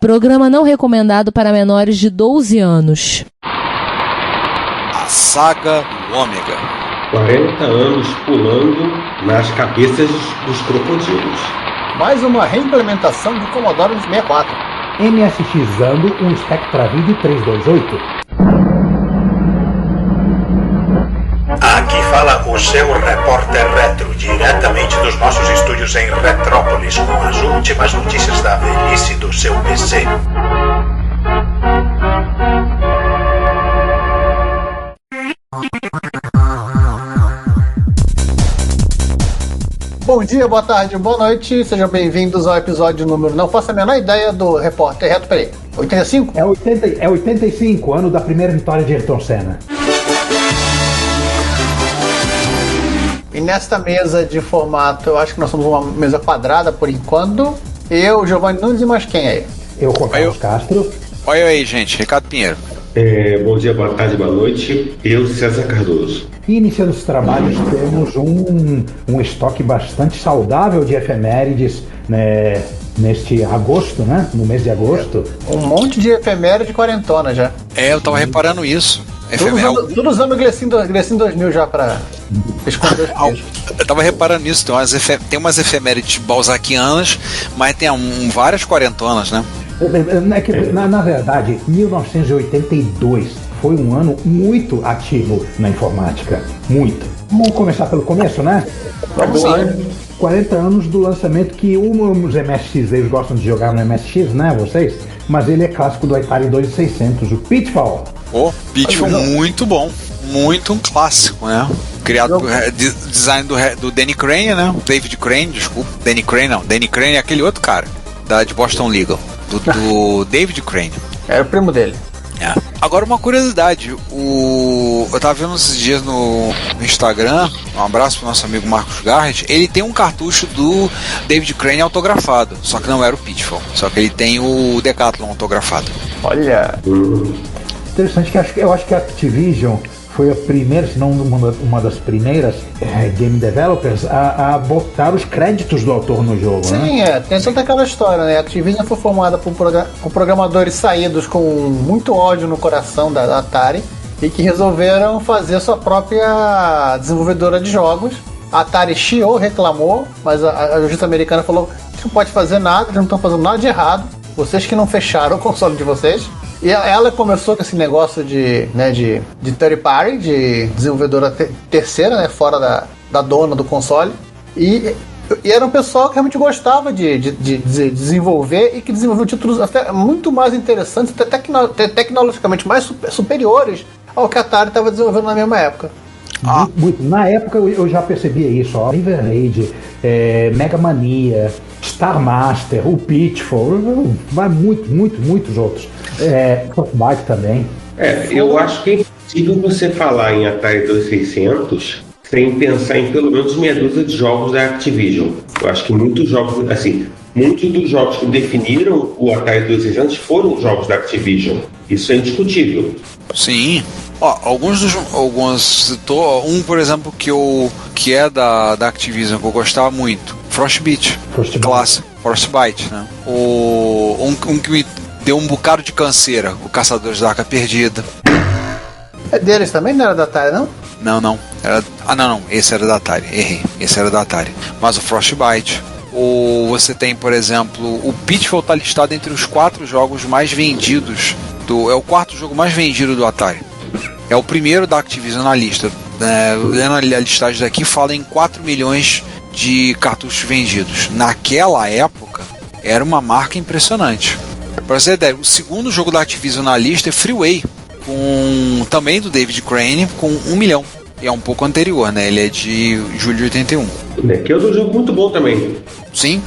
Programa não recomendado para menores de 12 anos. A Saga do Ômega. 40 anos pulando nas cabeças dos crocodilos. Mais uma reimplementação do Commodore 64. MSXando um Spectra Video 328. Aqui fala o seu repórter retro, diretamente dos nossos estúdios em Retrópolis, com as últimas notícias da velhice do seu PC. Bom dia, boa tarde, boa noite, sejam bem-vindos ao episódio número... Não faço a menor ideia do repórter reto, peraí, 85? É 85, ano da primeira vitória de Ayrton Senna. E nesta mesa de formato, eu acho que nós somos uma mesa quadrada por enquanto. Eu, Giovanni Nunes e mais quem aí? Eu, Juan Carlos Castro. Olha aí, gente, Ricardo Pinheiro. Bom dia, boa tarde, boa noite. Eu, César Cardoso. E iniciando os trabalhos, temos um estoque bastante saudável de efemérides, né, neste agosto, né? No mês de agosto. Um monte de efeméride quarentona já. Eu tava reparando isso. Tudo usando o Glecin 2000 já pra esconder os filhos. Eu tava reparando nisso, tem umas efemérides balzaquianas, mas tem várias quarentonas, né? Na verdade, 1982 foi um ano muito ativo na informática. Muito. Vamos começar pelo começo, né? Vamos lá. 40 anos do lançamento que os MSX, eles gostam de jogar no MSX, né, vocês? Mas ele é clássico do Atari 2600, o Pitfall. O Pitfall muito bom, muito um clássico, né? Criado por design do Danny Crane, né? David Crane, desculpa. Danny Crane é aquele outro cara, de Boston Legal, do David Crane. Era o primo dele. É. Agora uma curiosidade, eu tava vendo esses dias no Instagram, um abraço pro nosso amigo Marcos Garrett, ele tem um cartucho do David Crane autografado, só que não era o Pitfall, só que ele tem o Decathlon autografado. Olha! Interessante, que eu acho que a Activision foi a primeira, se não uma das primeiras game developers a botar os créditos do autor no jogo. Sim, né? tem toda aquela história, né? A Activision foi formada por programadores saídos com muito ódio no coração da Atari e que resolveram fazer sua própria desenvolvedora de jogos. A Atari chiou, reclamou, mas a justiça americana falou que não pode fazer nada, eles não estão fazendo nada de errado, vocês que não fecharam o console de vocês. E ela começou com esse negócio de third party, de desenvolvedora terceira, né, fora da dona do console. E era um pessoal que realmente gostava de desenvolver e que desenvolveu títulos até muito mais interessantes, até tecnologicamente mais superiores ao que a Atari estava desenvolvendo na mesma época. Muito. Na época eu já percebia isso, ó. River Raid, Mega Mania, Star Master, o Pitfall, vai muitos outros. Frostbite também. Eu acho que é impossível você falar em Atari 2600 sem pensar em pelo menos meia dúzia de jogos da Activision. Eu acho que muitos dos jogos que definiram o Atari 2600 foram jogos da Activision. Isso é indiscutível. Sim. Alguns citou, por exemplo, que é da Activision, que eu gostava muito, Frostbite. Clássico, Frostbite, né? Um que me deu um bocado de canseira, o Caçadores da Arca Perdida. É deles também? Não era da Atari, não? Não. Não. Esse era da Atari. Errei. Esse era da Atari. Mas o Frostbite. Você tem, por exemplo, o Pitfall está listado entre os 4 jogos mais vendidos. É o 4º jogo mais vendido do Atari. É o primeiro da Activision na lista. Lendo a listagem daqui, fala em 4 milhões de cartuchos vendidos. Naquela época, era uma marca impressionante. Para você ter ideia, o segundo jogo da Activision na lista é Freeway, também do David Crane, com 1 milhão. E é um pouco anterior, né? Ele é de julho de 81. Que é um jogo muito bom também. Sim.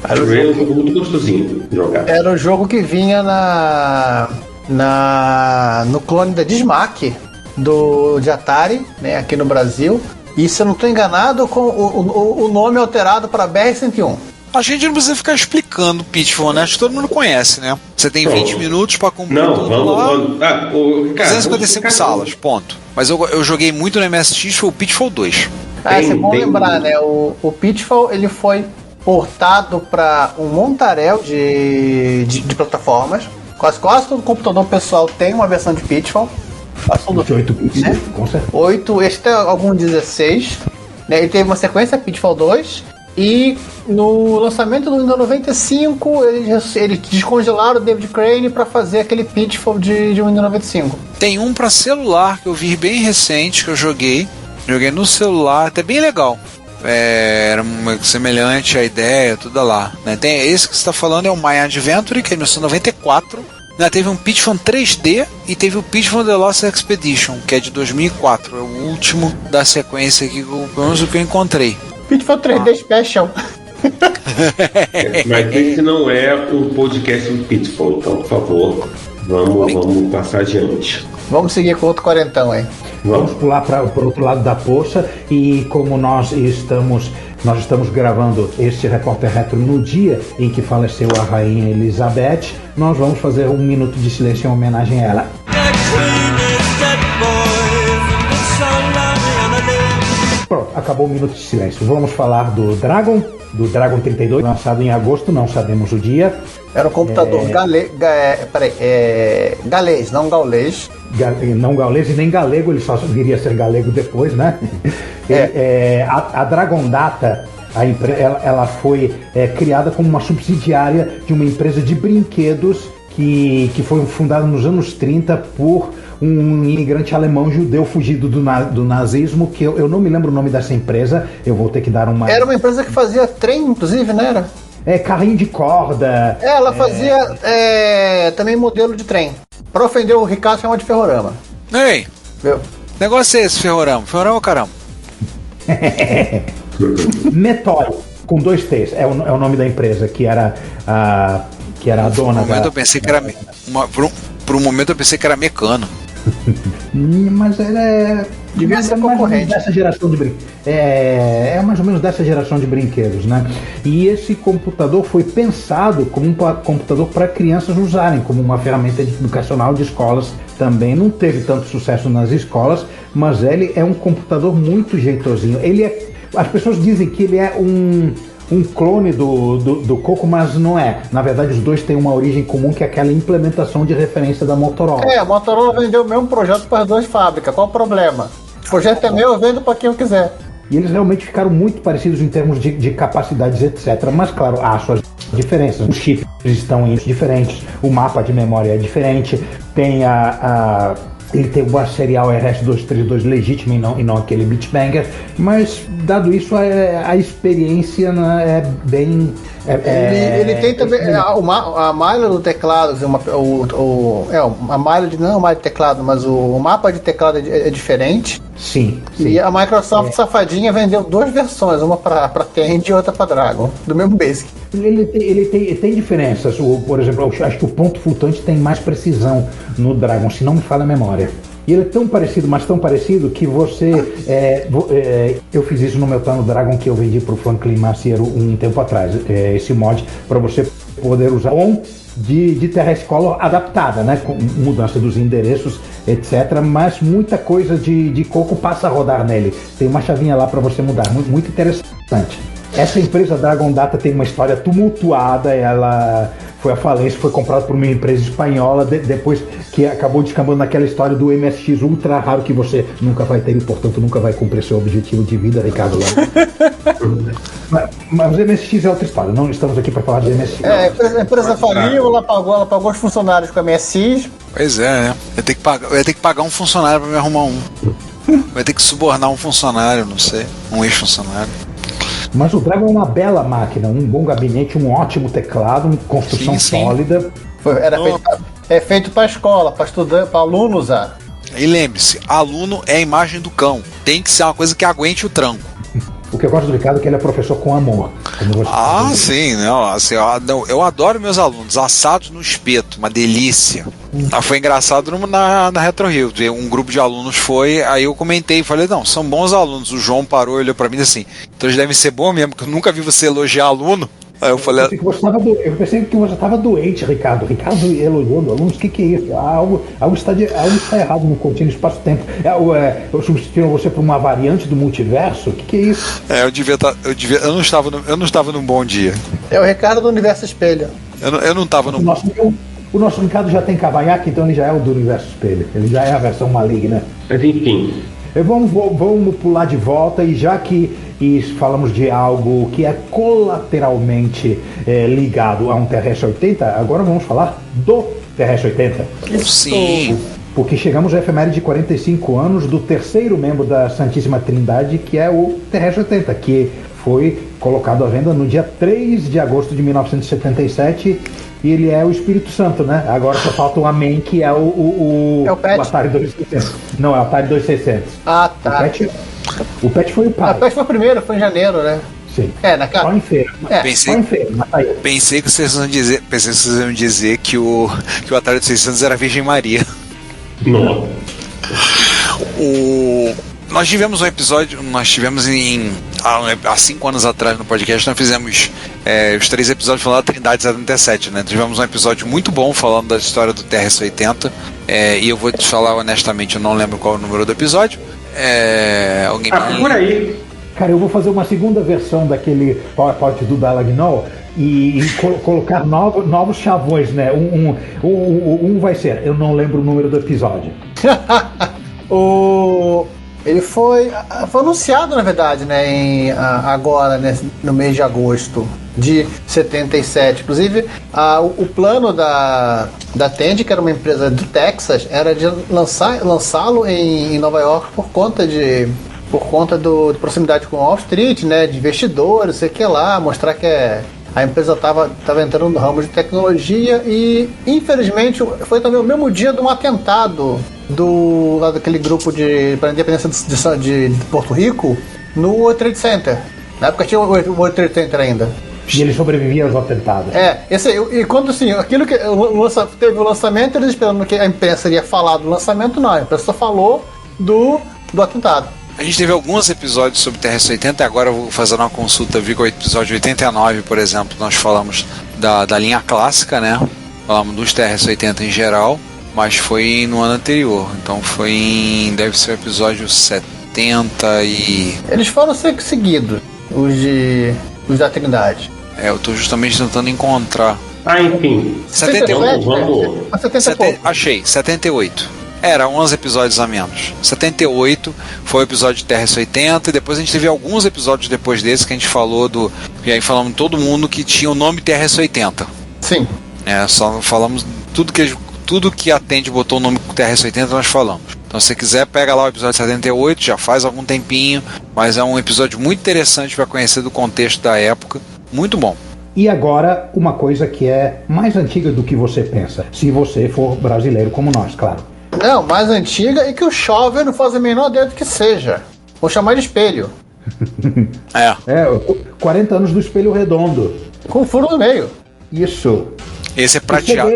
Era um jogo muito gostosinho de jogar. Era o jogo que vinha no clone da Dismac de Atari, né, aqui no Brasil. E se eu não estou enganado, com o nome alterado para BR-101. A gente não precisa ficar explicando o Pitfall, né? Acho que todo mundo conhece, né? Você tem 20 minutos para cumprir tudo lá. 255 salas, ponto. Mas eu joguei muito no MSX, foi o Pitfall 2. É bom lembrar, né? O Pitfall, ele foi portado para um montaréu de plataformas. Quase todo computador pessoal tem uma versão de Pitfall. Passou do 8 bits, né? Com certeza. 8, este tem algum 16. Né? Ele teve uma sequência Pitfall 2. E no lançamento do Windows 95, eles descongelaram o David Crane para fazer aquele Pitfall de Windows 95. Tem um para celular que eu vi bem recente, que eu joguei. Joguei no celular, até bem legal. Era semelhante à ideia, tudo lá. Né? Tem esse que você está falando, é o My Adventure, que é de 1994. Né? Teve um Pitfall 3D e teve o Pitfall The Lost Expedition, que é de 2004. É o último da sequência aqui, pelo menos o que eu encontrei. Pitfall 3D Special. Mas esse não é um podcast do Pitfall, então, por favor, vamos passar adiante. Vamos seguir com outro quarentão aí. Vamos pular para o outro lado da poça, e como nós estamos gravando este Repórter Retro no dia em que faleceu a Rainha Elizabeth, nós vamos fazer um minuto de silêncio em homenagem a ela. Pronto, acabou o minuto de silêncio. Vamos falar do Dragon 32, lançado em agosto, não sabemos o dia. Era um computador galês, não gaulês. Não gaulês e nem galego, ele só viria a ser galego depois, né? A Dragon Data, ela foi criada como uma subsidiária de uma empresa de brinquedos que foi fundada nos anos 30 por um imigrante alemão judeu fugido do nazismo, que eu não me lembro o nome dessa empresa, eu vou ter que dar uma... Era uma empresa que fazia trem, inclusive, né? Carrinho de corda. Ela fazia também modelo de trem. Pra ofender o Ricardo, chama de ferrorama. Ei, Viu? negócio é esse, ferrorama? Ferrorama, caramba. Metói, com 2 T's, é o nome da empresa, que era a dona Por um momento eu pensei que era... Por um momento eu pensei que era Mecano. Mas ela devia ser concorrente. Dessa geração de mais ou menos dessa geração de brinquedos, né? E esse computador foi pensado como um computador para crianças usarem, como uma ferramenta educacional de escolas também. Não teve tanto sucesso nas escolas, mas ele é um computador muito jeitosinho. As pessoas dizem que ele é um clone do Coco, mas não é. Na verdade, os dois têm uma origem comum, que é aquela implementação de referência da Motorola. A Motorola vendeu o mesmo projeto para as duas fábricas. Qual o problema? O projeto é meu, eu vendo para quem eu quiser. E eles realmente ficaram muito parecidos em termos de capacidades, etc. Mas, claro, há suas diferenças. Os chips estão diferentes, o mapa de memória é diferente, tem ele tem o serial RS-232 legítimo e não aquele bitbanger, mas dado isso a experiência é bem... Ele tem também a malha do teclado, a malha não é o malha de teclado, mas o mapa de teclado é diferente. Sim. E a Microsoft safadinha vendeu 2 versões, uma para Tandy e outra para Dragon, do mesmo Basic. Ele tem diferenças. Por exemplo, eu acho que o ponto flutuante tem mais precisão no Dragon, se não me falha a memória. E ele é tão parecido, mas tão parecido, que eu fiz isso no meu plano Dragon, que eu vendi para o Franklin Maciero um tempo atrás, esse mod, para você poder usar de TRS Color adaptada, né, com mudança dos endereços, etc. Mas muita coisa de Coco passa a rodar nele. Tem uma chavinha lá para você mudar, muito interessante. Essa empresa Dragon Data tem uma história tumultuada. Ela foi à falência, foi comprada por uma empresa espanhola, depois que acabou descambando naquela história do MSX ultra raro que você nunca vai ter e, portanto, nunca vai cumprir seu objetivo de vida, Ricardo. Mas o MSX é outra história, não estamos aqui para falar de MSX. A empresa faliu, ela pagou os funcionários com a MSX. Pois é, né? Eu ia ter que pagar um funcionário para me arrumar um. Vai ter que subornar um funcionário, não sei, um ex-funcionário. Mas o Dragon é uma bela máquina, um bom gabinete, um ótimo teclado, uma construção sólida. Feito para escola, para estudante, para aluno usar. E lembre-se, aluno é a imagem do cão. Tem que ser uma coisa que aguente o tranco. O que eu gosto do Ricardo é que ele é professor com amor. Sim, não, assim, eu adoro meus alunos, assados no espeto, uma delícia. Foi engraçado na Retro Rio, um grupo de alunos foi, aí eu comentei, falei, não, são bons alunos. O João parou e olhou pra mim assim, então eles devem ser bons mesmo, porque eu nunca vi você elogiar aluno. Aí eu falei... Eu pensei que você estava doente, Ricardo. Ricardo elogiando alunos, o que é isso? Algo está errado no contínuo espaço-tempo. Substituíram você por uma variante do multiverso? O que é isso? Eu não estava num bom dia. É o Ricardo do Universo Espelho. Eu não estava num... O nosso Ricardo já tem cavanhaque, então ele já é o do Universo Espelho. Ele já é a versão maligna. Mas enfim... Vamos pular de volta, e já que falamos de algo que é colateralmente ligado a um TRS-80, agora vamos falar do TRS-80. Sim. Porque chegamos à efeméride de 45 anos do terceiro membro da Santíssima Trindade, que é o TRS-80, que foi colocado à venda no dia 3 de agosto de 1977, e ele é o Espírito Santo, né? Agora só falta o Amém, que é o Atari 2600. Não, é o Atari 2600. Ah, tá. O Pet foi o pai. O Pet foi o primeiro, foi em janeiro, né? Sim. Só em feira. Pensei que vocês iam dizer que o Atari 2600 era Virgem Maria. Não. Nós tivemos um episódio, há 5 anos atrás no podcast, nós fizemos os 3 episódios falando da Trindade 77, né? Tivemos um episódio muito bom falando da história do TRS-80, e eu vou te falar honestamente, eu não lembro qual é o número do episódio. Por aí. Cara, eu vou fazer uma segunda versão daquele PowerPoint do Dalagnol e colocar novos chavões, né? Um vai ser, eu não lembro o número do episódio. Ele foi anunciado, na verdade, né, agora, né, no mês de agosto de 77. Inclusive, o plano da Tandy, que era uma empresa do Texas, era de lançá-lo em Nova York por conta de proximidade com Wall Street, né, de investidores, sei que lá, mostrar que a empresa estava entrando no ramo de tecnologia. E, infelizmente, foi também o mesmo dia de um atentado lá daquele grupo para a independência de Porto Rico, no World Trade Center. Na época tinha o World Trade Center ainda. E ele sobrevivia aos atentados. Esse aí, e quando assim, aquilo que teve o lançamento, eles esperando que a imprensa iria falar do lançamento, não. A imprensa só falou do atentado. A gente teve alguns episódios sobre TRS-80, agora eu vou fazer uma consulta, vi com o episódio 89, por exemplo, nós falamos da linha clássica, né? Falamos dos TRS-80 em geral, mas foi no ano anterior, então deve ser o episódio 70 e... Eles foram seguidos, os da Trindade. Eu tô justamente tentando encontrar. Enfim. 78. Vamos. Achei, 78. Era 11 episódios a menos. 78 foi o episódio de TRS-80, e depois a gente teve alguns episódios depois desse que a gente falou e aí falamos de todo mundo que tinha o nome TRS-80. Sim. Só falamos tudo que a Tandy botou o nome TRS-80, nós falamos. Então se você quiser, pega lá o episódio 78, já faz algum tempinho, mas é um episódio muito interessante para conhecer do contexto da época, muito bom. E agora, uma coisa que é mais antiga do que você pensa, se você for brasileiro como nós, claro. Não, mais antiga, e que o Chove não faz a menor ideia do que seja. Vou chamar de espelho. 40 anos do Espelho Redondo. Com furo no meio. Isso. Esse é prateado.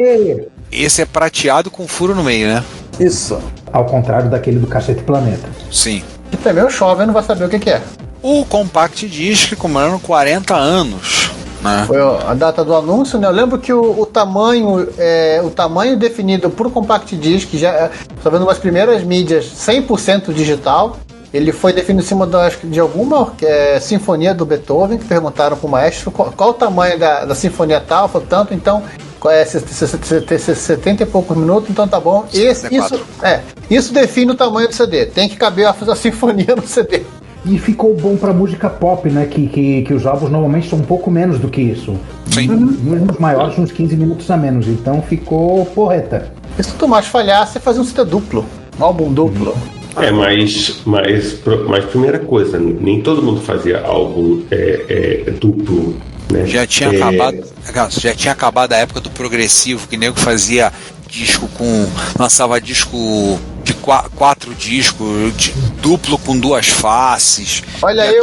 Esse é prateado com furo no meio, né? Isso. Ao contrário daquele do Cacete Planeta. Sim. E também o Chove não vai saber o que é. O Compact Disc comemorando 40 anos. Né? Foi a data do anúncio, né? Eu lembro que o tamanho definido por Compact Disc, já está vendo umas primeiras mídias 100% digital. Ele foi definido em cima de alguma sinfonia do Beethoven, que perguntaram para o maestro qual o tamanho da sinfonia tal, falou tanto, então 70 e poucos minutos, então tá bom. Isso define o tamanho do CD. Tem que caber a sinfonia no CD. E ficou bom pra música pop, né? Que os álbuns normalmente são um pouco menos do que isso. Sim. Os maiores, uns 15 minutos a menos. Então ficou porreta. E se o Tomás falhasse, você fazia um CD duplo. Um álbum duplo. Mas primeira coisa, nem todo mundo fazia álbum duplo. Né? Já tinha acabado a época do progressivo, que nego fazia disco lançava disco de 4 discos, duplo com 2 faces. Olha aí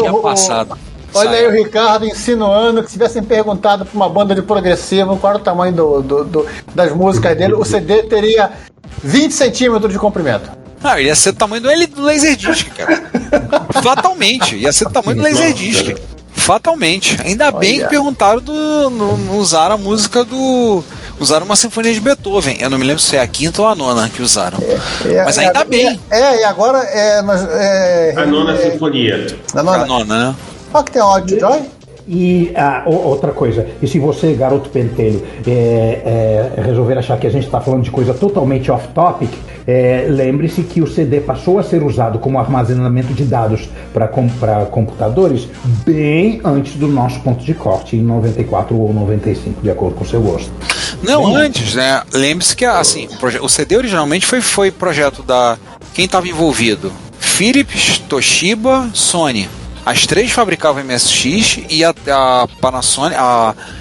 o Ricardo insinuando que se tivessem perguntado para uma banda de progressivo qual era o tamanho das músicas dele, o CD teria 20 centímetros de comprimento. Ia ser o tamanho do Laserdisc, cara. Fatalmente, ia ser o tamanho do Laserdisc. Fatalmente. Ainda bem que perguntaram usaram a música do... Usaram uma sinfonia de Beethoven. Eu não me lembro se é a quinta ou a nona que usaram. Mas ainda bem. E agora a nona sinfonia. A nona, né? Olha que tem áudio de Joy. E outra coisa, e se você, garoto pentelho, resolver achar que a gente está falando de coisa totalmente off-topic, lembre-se que o CD passou a ser usado como armazenamento de dados para computadores bem antes do nosso ponto de corte, em 94 ou 95, de acordo com o seu gosto. Não, antes, né? Lembre-se que assim, o CD originalmente foi projeto da... Quem estava envolvido? Philips, Toshiba, Sony. As três fabricavam MSX e a Panasonic,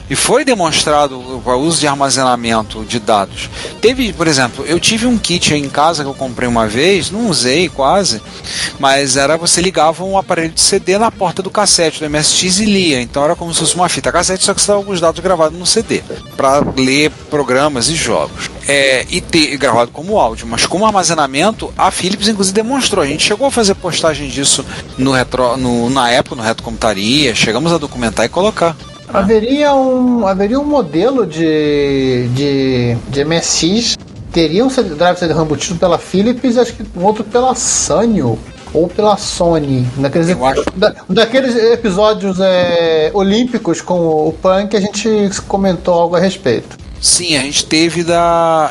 e foi demonstrado o uso de armazenamento de dados. Teve, por exemplo, eu tive um kit aí em casa que eu comprei uma vez, não usei quase, mas você ligava um aparelho de CD na porta do cassete do MSX e lia. Então era como se fosse uma fita cassete, só que estava alguns dados gravados no CD para ler programas e jogos. E ter gravado como áudio, mas como armazenamento, a Philips inclusive demonstrou. A gente chegou a fazer postagem disso na época, no Retrocomputaria, chegamos a documentar e colocar. Haveria um modelo de MSX, teria um drive CD embutido pela Philips, acho que um outro pela Sanyo ou pela Sony, daqueles episódios olímpicos com o Punk, a gente comentou algo a respeito. Sim, a gente teve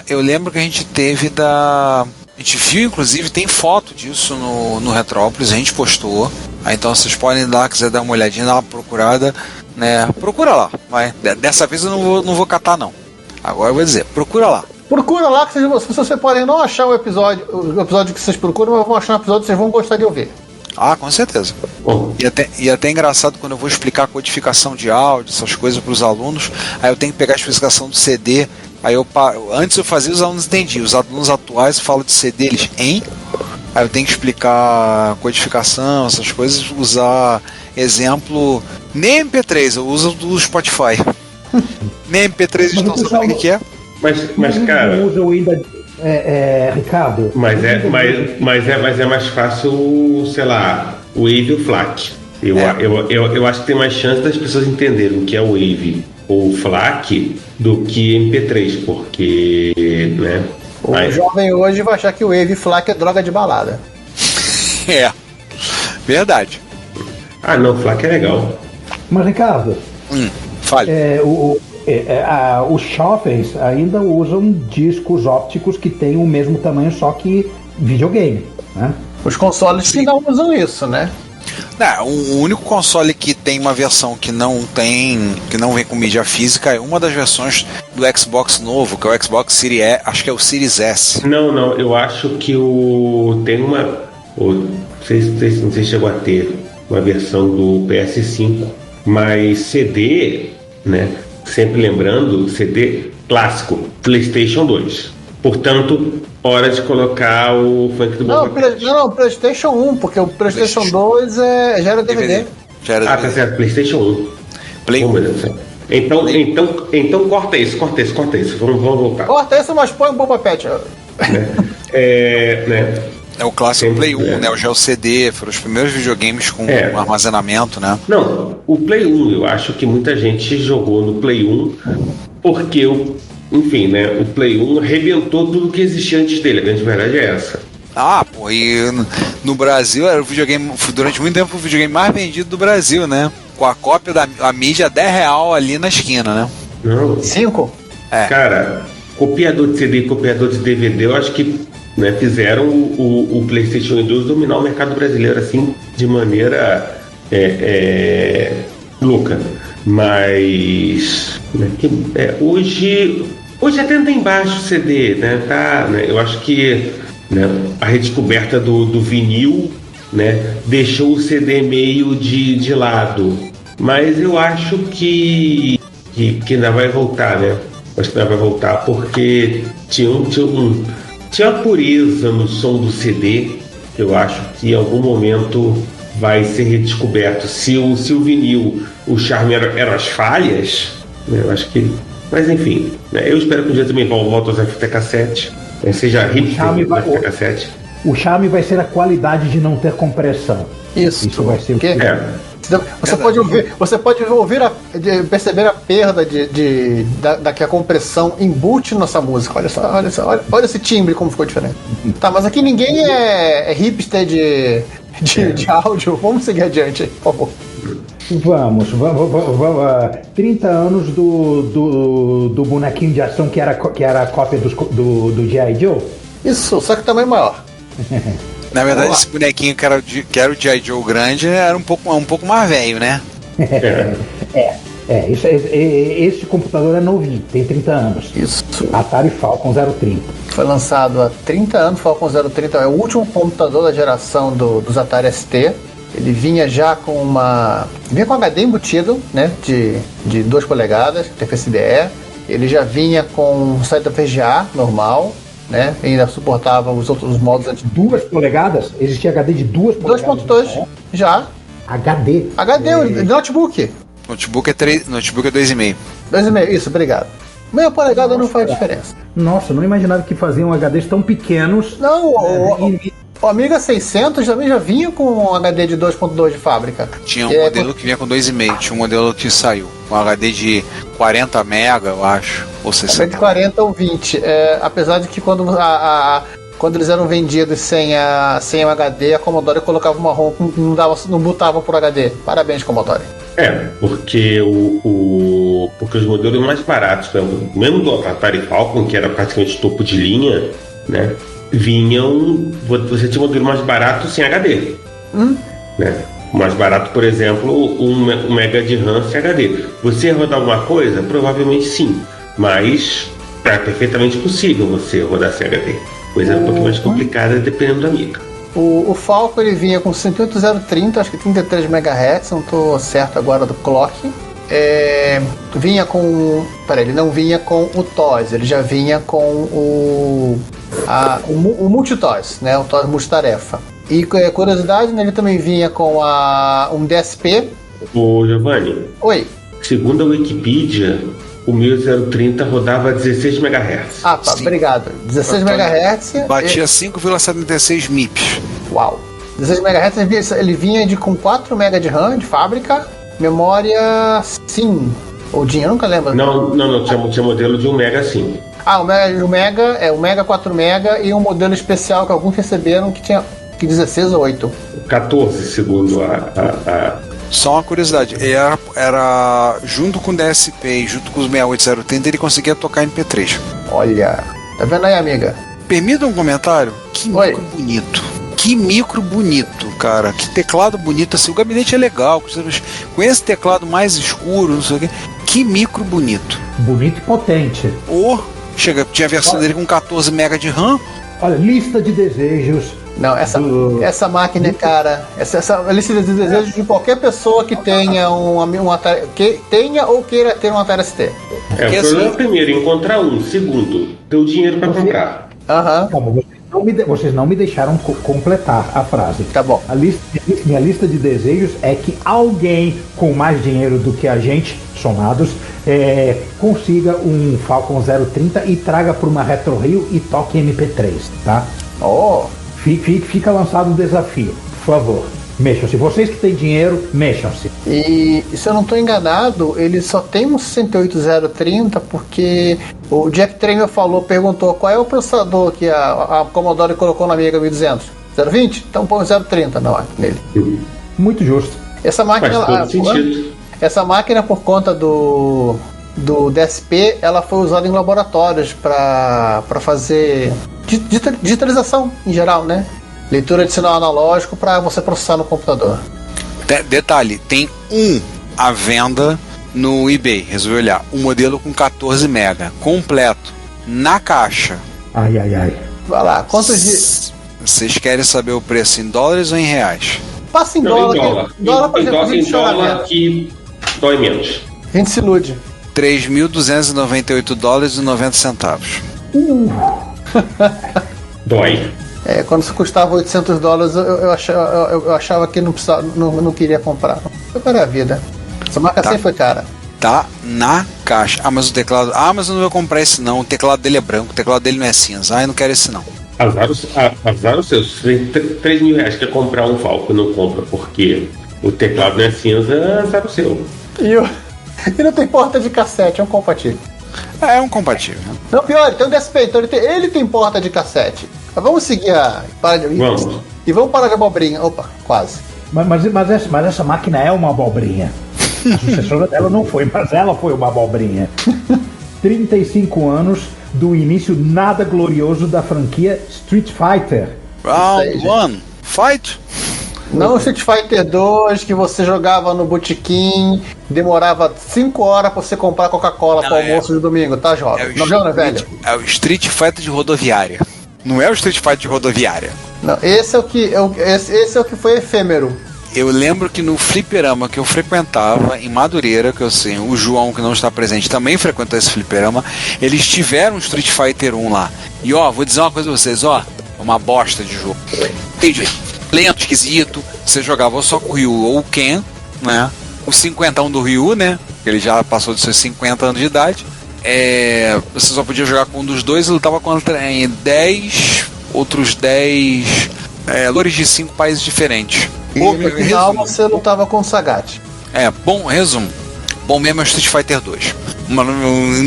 eu lembro que a gente teve a gente viu, inclusive, tem foto disso no Retrópolis, a gente postou. Então vocês podem ir lá, quiser dar uma olhadinha, dar uma procurada, né? Procura lá, vai. Dessa vez eu não vou catar, não. Agora eu vou dizer, procura lá. Procura lá, que vocês podem não achar o episódio que vocês procuram, mas vão achar um episódio que vocês vão gostar de ouvir. Ah, com certeza. E até engraçado quando eu vou explicar a codificação de áudio, essas coisas para os alunos, aí eu tenho que pegar a especificação do CD, aí antes eu fazia, os alunos entendiam, os alunos atuais falam de CD, eles, hein? Aí eu tenho que explicar a codificação, essas coisas, usar exemplo, nem MP3, eu uso do Spotify. Nem MP3 eles não sabem o que é. Mas cara... Usam ainda... Ricardo. Mas é mais fácil, sei lá, o Wave e o FLAC. Eu acho que tem mais chance das pessoas entenderem o que é o Wave ou o FLAC do que MP3, porque, né? O jovem hoje vai achar que o Wave e FLAC é droga de balada. Verdade. Ah, não, FLAC é legal. Mas, Ricardo, fale. Os shoppings ainda usam discos ópticos que têm o mesmo tamanho, só que videogame, né? Os consoles que não usam isso, né? O único console que tem uma versão que não vem com mídia física é uma das versões do Xbox novo, que é o Xbox Series S, acho que é o Series S. Não, eu acho que tem uma... Não sei se chegou a ter uma versão do PS5, mas CD, né? Sempre lembrando, CD clássico, PlayStation 2. Portanto, hora de colocar o funk do Não, PlayStation 1, porque o PlayStation 2 já era DVD. Tá certo, PlayStation 1. Play 1. Então corta isso. Vamos voltar. Corta isso, mas põe um Boba Pet. né? É o clássico Play 1, né? O GeoCD, foram os primeiros videogames com armazenamento, né? Não, o Play 1, eu acho que muita gente jogou no Play 1 porque enfim, né? O Play 1 arrebentou tudo que existia antes dele, a grande verdade é essa. E no Brasil era o videogame, durante muito tempo, o videogame mais vendido do Brasil, né? Com a cópia da mídia R$10 ali na esquina, né? Não. 5? Cara, copiador de CD e copiador de DVD, eu acho que, né, fizeram o PlayStation 2 dominar o mercado brasileiro assim de maneira louca. Mas hoje até anda embaixo o CD, né? Eu acho que, né, a redescoberta do vinil, né, deixou o CD meio de lado. Mas eu acho que ainda vai voltar, né? Acho que ainda vai voltar porque tinha uma pureza no som do CD, eu acho que em algum momento vai ser redescoberto. Se o vinil, o charme eram as falhas, né, eu acho que... Mas enfim, né, eu espero que um dia também volte aos fita cassete, seja hipster da fita cassete. O charme vai ser a qualidade de não ter compressão. Isso vai ser o que... Você pode ouvir perceber a perda da que a compressão embute nossa música. Olha esse timbre como ficou diferente. Tá, mas aqui ninguém é hipster de áudio. Vamos seguir adiante, por favor. Vamos. 30 anos do bonequinho de ação que era a cópia do G.I. Joe? Isso, só que tamanho maior. Na verdade, esse bonequinho que era o G.I. Joe grande era um pouco mais velho, né? Esse computador é novinho, tem 30 anos. Isso. Atari Falcon 030. Foi lançado há 30 anos, Falcon 030 é o último computador da geração dos Atari ST. Ele vinha já com HD embutido, né, de 2 polegadas, interface IDE. Ele já vinha com saída VGA normal, né, ainda suportava os outros modos antigos. 2 polegadas? Existia HD de 2 polegadas? 2.2, já. HD? Notebook. Notebook é 2,5. 2,5, isso, obrigado. Meia polegada não faz diferença. Nossa, eu não imaginava que faziam HDs tão pequenos. Não, o Amiga 600 também já vinha com um HD de 2.2 de fábrica. Tinha um modelo que vinha com 2,5. Tinha um modelo que saiu com HD de 40 MB, eu acho, ou 60. De 40 ou 20. Apesar de que quando eles eram vendidos sem o HD, a Commodore colocava uma ROM que não botava por HD. Parabéns, Commodore. Porque porque os modelos mais baratos, mesmo do Atari Falcon, que era praticamente topo de linha, né, você tinha um modelo mais barato sem HD. Né? O mais barato, por exemplo, 1 mega de RAM sem HD. Você ia rodar alguma coisa? Provavelmente sim, mas é perfeitamente possível você rodar sem HD. Coisa um pouquinho mais complicada dependendo da mica. O Falcon ele vinha com 58030, acho que 33 MHz, não estou certo agora do clock. Vinha com... ele não vinha com o TOS, ele já vinha com o Multitoys, né? O TOS multitarefa. E curiosidade, né, ele também vinha com um DSP. Ô Giovanni. Oi. Segundo a Wikipedia, o 1030 rodava 16 MHz. Tá, obrigado. 16 MHz. Batia 5,76 MIPS. Uau. 16 MHz ele vinha com 4 MB de RAM de fábrica, memória SIM. Ou DIN, eu nunca lembro. Não, tinha modelo de 1 MB sim. O Mega 4 MB e um modelo especial que alguns receberam que tinha 16 ou 8. 14, segundo a... Só uma curiosidade, era junto com o DSP e junto com os 68030 ele conseguia tocar MP3. Olha, tá vendo aí, amiga? Permita um comentário? Que micro bonito. Que micro bonito, cara. Que teclado bonito. Assim, o gabinete é legal. Com esse teclado mais escuro, não sei o quê. Que micro bonito. Bonito e potente. Tinha a versão dele com 14 MB de RAM. Olha, lista de desejos. Não, essa máquina, cara, essa lista de desejos de qualquer pessoa que tenha um Atari, que tenha ou queira ter um Atari ST. O problema é primeiro encontrar segundo, ter o dinheiro para comprar. Como vocês não me deixaram completar a frase. Tá bom. Minha lista de desejos é que alguém com mais dinheiro do que a gente, somados, consiga um Falcon 030 e traga para uma Retro Rio e toque MP3, tá? Fica lançado o desafio, por favor. Mexam-se. Vocês que têm dinheiro, mexam-se. E se eu não estou enganado, ele só tem um 68030 porque o Jack Tramer perguntou qual é o processador que a Commodore colocou na Amiga 1200. 020? Então põe o 030 nele. Muito justo. Essa máquina, por conta do DSP, ela foi usada em laboratórios para fazer digitalização em geral, né? Leitura de sinal analógico para você processar no computador. Detalhe, tem à venda no eBay, resolvi olhar, um modelo com 14 MB, completo, na caixa. Ai. Vai lá, quantos dias? Vocês querem saber o preço em dólares ou em reais? Passa em dólar. Dólar pra gente em dólar que dói menos. A gente se ilude. $3.298,90. Dói. Quando isso custava $800, eu achava que não queria comprar. Foi a vida. Essa marca sempre foi cara. Tá na caixa. Mas o teclado... mas eu não vou comprar esse não. O teclado dele é branco, o teclado dele não é cinza. Eu não quero esse não. Azar o seu. Se tem R$3.000 quer comprar um Falcon, não compra porque O teclado não é cinza, sabe o seu. E não tem porta de cassete, é um compatível. É um compatível. Não, pior, ele tem um DSP, então ele tem porta de cassete. Mas vamos seguir Vamos. E vamos parar de abobrinha. Opa, quase. Mas essa máquina é uma abobrinha. A sucessora dela não foi, mas ela foi uma abobrinha. 35 anos do início nada glorioso da franquia Street Fighter. Round 1, fight! Não o Street Fighter 2, que você jogava no botequim, demorava 5 horas pra você comprar Coca-Cola pro almoço de domingo, tá, jovem? Não joga, velho? É o Street Fighter de rodoviária. Não é o Street Fighter de rodoviária. Não, esse é o que foi efêmero. Eu lembro que no fliperama que eu frequentava em Madureira, que eu sei, o João, que não está presente, também frequentou esse fliperama, eles tiveram Street Fighter 1 lá. E vou dizer uma coisa pra vocês, uma bosta de jogo. Entendi. Lento, esquisito, você jogava só com o Ryu ou o Ken, né? O 50 do Ryu, né? Ele já passou dos seus 50 anos de idade. Você só podia jogar com um dos dois e lutava contra 10 lores de 5 países diferentes. E no final você lutava com o Sagat. Bom resumo. Bom mesmo é o Street Fighter 2.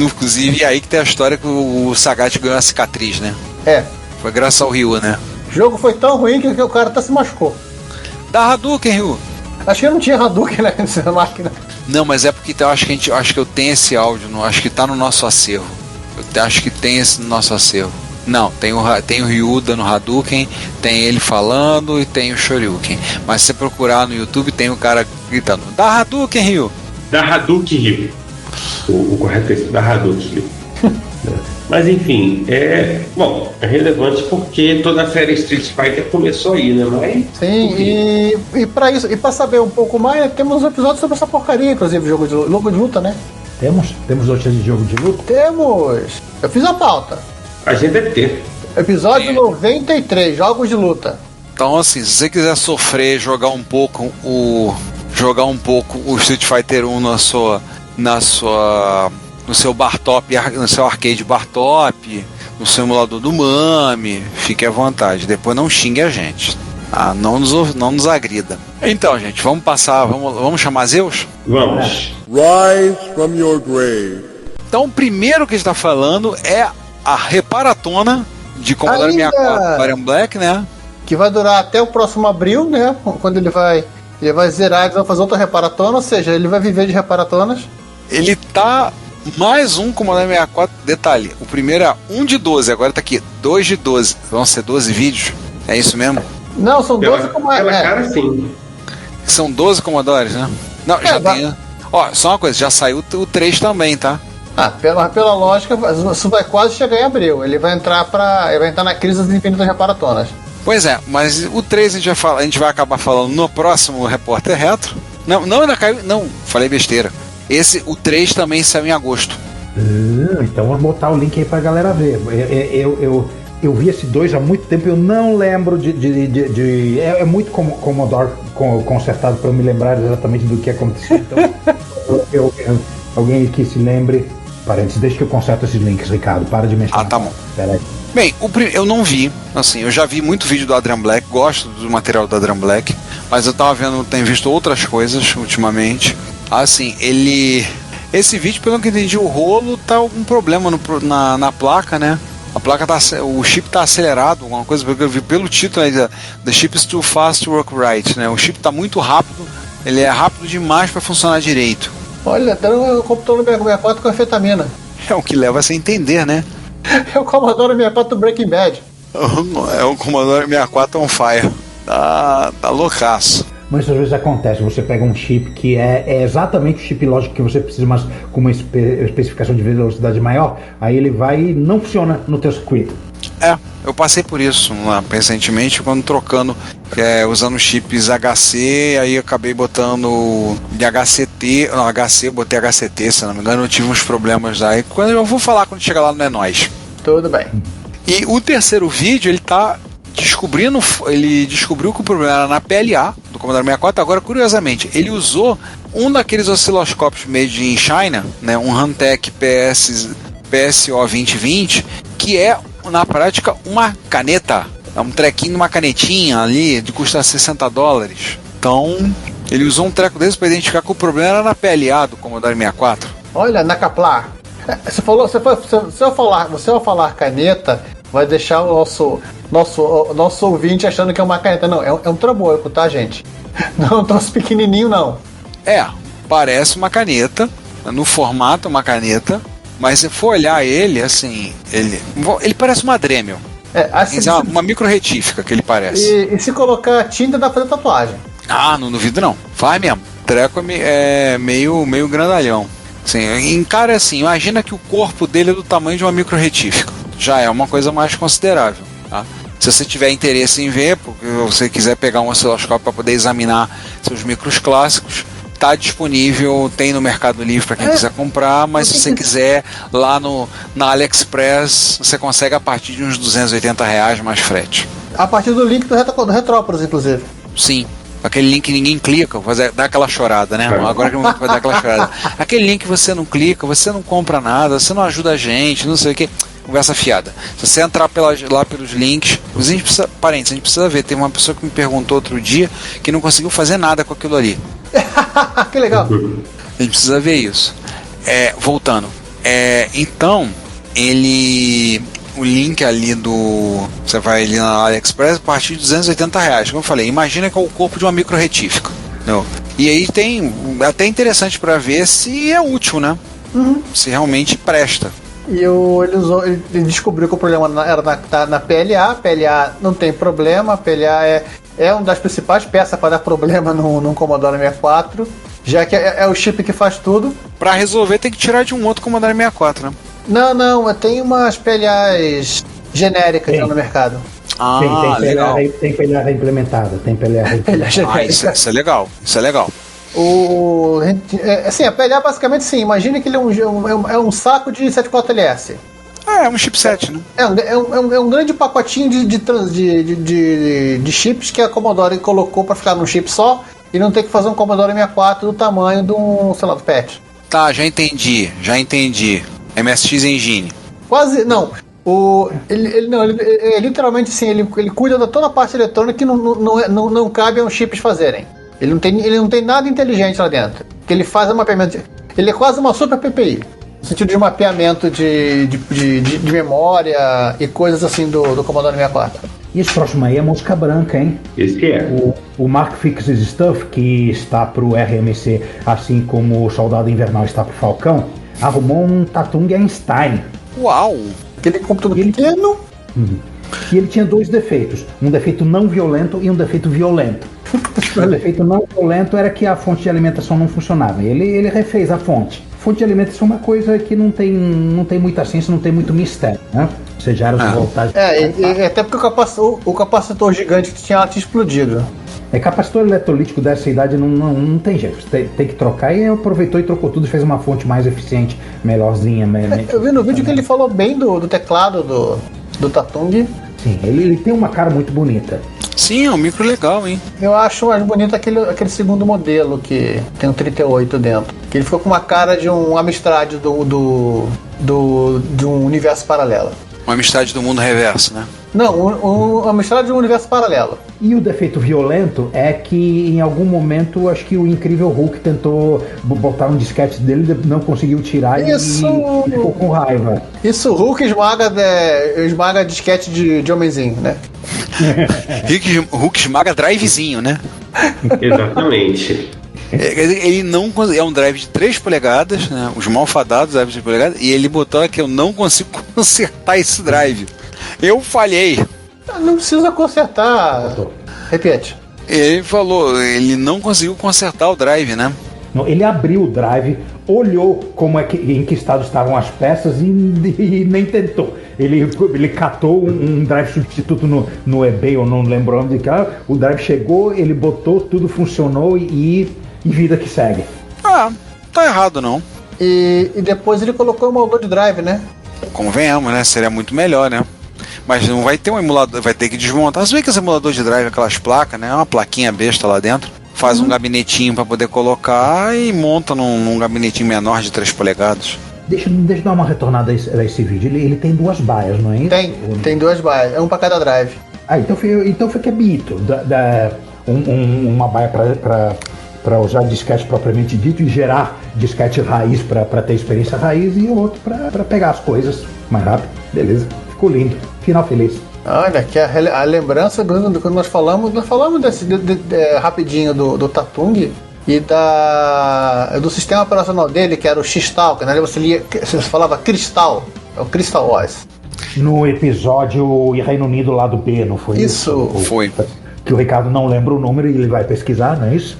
Inclusive, aí que tem a história que o Sagat ganhou a cicatriz, né? Foi graças ao Ryu, né? O jogo foi tão ruim que o cara até se machucou. Dá Hadouken, Ryu. Acho que não tinha Hadouken nessa máquina. Não, mas é porque eu acho que eu tenho esse áudio, acho que tá no nosso acervo. Eu acho que tem esse no nosso acervo. Não, tem o Ryu dando Hadouken, tem ele falando e tem o Shoryuken. Mas se você procurar no YouTube, tem o cara gritando: dá Hadouken, Ryu! Dá Hadouken, Ryu. O correto é esse, dá Hadouken, Ryu. Mas enfim, é relevante porque toda a série Street Fighter começou aí, né? Mas... Sim, e pra isso, e pra saber um pouco mais, temos um episódio sobre essa porcaria, inclusive, jogo de luta, né? Temos notícias de jogo de luta? Temos! Eu fiz a pauta. A gente deve ter. Episódio 93, jogos de luta. Então, assim, se você quiser sofrer, jogar um pouco o Street Fighter 1 no seu bar top, no seu arcade bar top, no seu emulador do Mami, fique à vontade. Depois não xingue a gente. Não nos agrida. Então, gente, vamos chamar Zeus? Vamos. Rise from your grave. Então, o primeiro que a gente está falando é a reparatona de Commodore 64 Iron Black, né? Que vai durar até o próximo abril, né? Quando ele vai zerar, eles vão fazer outra reparatona, ou seja, ele vai viver de reparatonas. Ele tá mais um Commodore 64, detalhe, o primeiro é 1 de 12, agora tá aqui 2 de 12, vão ser 12 vídeos, é isso mesmo? Não, são 12 Pela cara, sim. São 12 Commodores, né? Não, já tem. Só uma coisa, já saiu o 3 também, tá? Pela lógica, isso vai quase chegar em abril. Ele vai entrar na crise das infinitas reparatonas. Pois é, mas o 3 a gente vai acabar falando no próximo Repórter Retro. Não, ainda caiu. Não, falei besteira. O 3 também saiu em agosto. Então vamos botar o link aí pra galera ver. Eu vi esse 2 há muito tempo, eu não lembro é muito Commodore consertado para eu me lembrar exatamente do que aconteceu. Então, alguém que se lembre. Parênteses, deixa que eu conserto esses links, Ricardo. Para de mencionar. Tá bom. Pera aí. Bem, eu não vi, assim, eu já vi muito vídeo do Adrian Black, gosto do material do Adrian Black, mas eu tenho visto outras coisas ultimamente. Assim, esse vídeo, pelo que eu entendi, o rolo tá algum problema na placa, né? A placa o chip tá acelerado, alguma coisa, porque eu vi pelo título aí, The chip is too fast to work right, né? O chip tá muito rápido, ele é rápido demais para funcionar direito. Olha, até o computador do 64 com anfetamina. É o que leva a se entender, né? É o Commodore 64 do Breaking Bad. É o Commodore 64 on fire. Tá loucaço. Mas às vezes acontece, você pega um chip que é exatamente o chip lógico que você precisa, mas com uma especificação de velocidade maior, aí ele vai e não funciona no teu circuito. Eu passei por isso recentemente, quando trocando, usando chips HC, aí eu acabei botando de HC, botei HCT, se não me engano, eu tive uns problemas daí. Quando eu vou falar quando chegar lá no É Nóis. Tudo bem. E o terceiro vídeo, ele descobriu que o problema era na PLA do Commodore 64. Agora, curiosamente, ele usou um daqueles osciloscópios made in China, né, um Hantek PSO 2020, que é na prática uma caneta, é um trequinho, uma canetinha ali, de custa $60. Então Ele usou um treco desse para identificar que o problema era na PLA do Commodore 64. Olha, na Kaplar. Se eu falar caneta, vai deixar o nosso ouvinte achando que é uma caneta. Não, é um trambolho, tá, gente? Não, troço pequenininho, não. Parece uma caneta, no formato uma caneta, mas se for olhar ele, assim, ele parece uma Dremel. Uma micro-retífica que ele parece. E se colocar tinta, dá pra fazer tatuagem. Não duvido não. Faz mesmo. O treco é meio grandalhão. Assim, encara assim, imagina que o corpo dele é do tamanho de uma micro-retífica. Já é uma coisa mais considerável, tá? Se você tiver interesse em ver, porque você quiser pegar um osciloscópio para poder examinar seus micros clássicos, tá disponível, tem no Mercado Livre para quem quiser comprar, mas se você quiser lá na AliExpress, você consegue a partir de uns R$280 mais frete. A partir do link do Retrópolis, inclusive. Sim. Aquele link que ninguém clica, dá aquela chorada, né? Agora que vai dar aquela chorada. Aquele link que você não clica, você não compra nada, você não ajuda a gente, não sei o que. Conversa fiada. Se você entrar lá pelos links, a gente precisa ver. Teve uma pessoa que me perguntou outro dia que não conseguiu fazer nada com aquilo ali. Que legal. A gente precisa ver isso. Voltando. Então, o link ali você vai ali na AliExpress a partir de R$280. Como eu falei, imagina que é o corpo de uma micro-retífica. E aí tem até interessante para ver se é útil, né? Se realmente presta. E ele descobriu que o problema era na PLA. PLA não tem problema. A PLA é uma das principais peças para dar problema no Commodore 64, já que é o chip que faz tudo. Para resolver tem que tirar de um outro Commodore 64, né? Não, tem umas PLAs genéricas no mercado. Legal. Tem PLA reimplementada. Tem PLA reimplementada. Isso é legal. Isso é legal. A PLA basicamente sim. Imagine que ele é um saco de 74LS. É um chipset, né? É um grande pacotinho de chips que a Commodore colocou para ficar num chip só e não ter que fazer um Commodore 64 do tamanho de um, sei lá, do PET. Tá, já entendi. MSX Engine. Quase, não. Ele literalmente assim, ele cuida de toda a parte eletrônica que não cabe a uns chips fazerem. Ele não tem nada inteligente lá dentro. Que ele faz mapeamento. Ele é quase uma super PPI. No sentido de mapeamento de memória e coisas assim do Commodore 64. E esse próximo aí é mosca branca, hein? Esse que é. O Mark Fixes Stuff, que está pro RMC, assim como o Soldado Invernal está pro Falcão, arrumou um Tatung Einstein. Uau! Aquele computador pequeno. E ele tinha dois defeitos. Um defeito não violento e um defeito violento. O defeito não violento era que a fonte de alimentação não funcionava. Ele refez a fonte. Fonte de alimentação é uma coisa que não tem muita ciência, não tem muito mistério, né? Ou seja, era os voltagens. Até porque o capacitor gigante que tinha explodido. Capacitor eletrolítico dessa idade não tem jeito. Tem que trocar, e aproveitou e trocou tudo e fez uma fonte mais eficiente, melhorzinha. Eu vi no vídeo que ele falou bem do teclado do Tatung. Sim, ele tem uma cara muito bonita. Sim, é um micro legal, hein? Eu acho mais bonito aquele segundo modelo que tem um 38 dentro. Que ele ficou com uma cara de um Amstrad de um universo paralelo. Uma Amstrad do mundo reverso, né? Não, um Amstrad de um universo paralelo. E o defeito violento é que em algum momento acho que o Incrível Hulk tentou botar um disquete dele, não conseguiu tirar e ficou com raiva. Isso, Hulk esmaga disquete de homenzinho, né? Hulk esmaga drivezinho, né? Exatamente. Ele não é um drive de 3 polegadas, né? Os malfadados drive de 3 polegadas, e ele botou aqui: eu não consigo consertar esse drive. Eu falhei. Não precisa consertar. Repete. Ele falou, ele não conseguiu consertar o drive, né? Não, ele abriu o drive, olhou em que estado estavam as peças e nem tentou. Ele catou um drive substituto no eBay, ou não lembro onde que era. O drive chegou, ele botou, tudo funcionou e vida que segue. Tá errado não. E depois ele colocou o emulador de drive, né? Convenhamos, né? Seria muito melhor, né? Mas não vai ter um emulador, vai ter que desmontar. Você vê que esse emulador de drive, aquelas placas, né? Uma plaquinha besta lá dentro. Faz um gabinetinho para poder colocar e monta num gabinetinho menor de 3 polegadas. Deixa eu dar uma retornada a esse vídeo. Ele tem 2 baias, não é isso? Tem 2 baias. É um para cada drive. Então foi que é bito. Uma baia para para usar disquete propriamente dito e gerar disquete raiz para ter experiência raiz, e o outro para pegar as coisas mais rápido. Beleza, ficou lindo, final feliz. Olha, aqui a lembrança do quando nós falamos desse rapidinho do Tatung e do sistema operacional dele, que era o X-Tal, que né, você falava Cristal, é o Crystal OS. No episódio Reino Unido lado B, não foi isso? Isso, foi. Que o Ricardo não lembra o número e ele vai pesquisar, não é isso?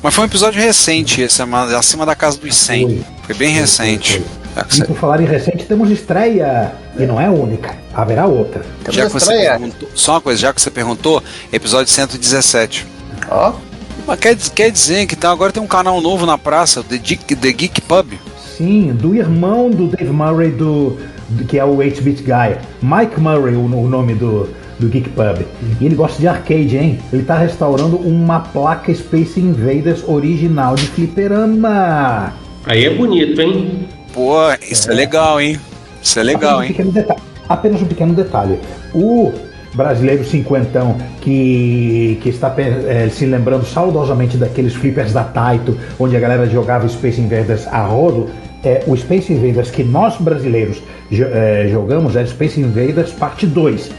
Mas foi um episódio recente, esse é acima da casa dos 100. Foi bem recente. E por falar em recente, temos estreia, e não é única, haverá outra. Já que você perguntou, só uma coisa, já que você perguntou, episódio 117. Ó. Mas quer dizer que agora tem um canal novo na praça, The Geek Pub? Sim, do irmão do Dave Murray, que é o 8-Bit Guy. Mike Murray, o nome do Geek Pub. E ele gosta de arcade, hein? Ele tá restaurando uma placa Space Invaders original de fliperama. Aí é bonito, hein? Pô, isso é legal, hein? Isso é legal, hein? Apenas um pequeno detalhe. O brasileiro cinquentão que está se lembrando saudosamente daqueles flippers da Taito, onde a galera jogava Space Invaders a rodo, o Space Invaders que nós brasileiros jogamos é Space Invaders parte 2.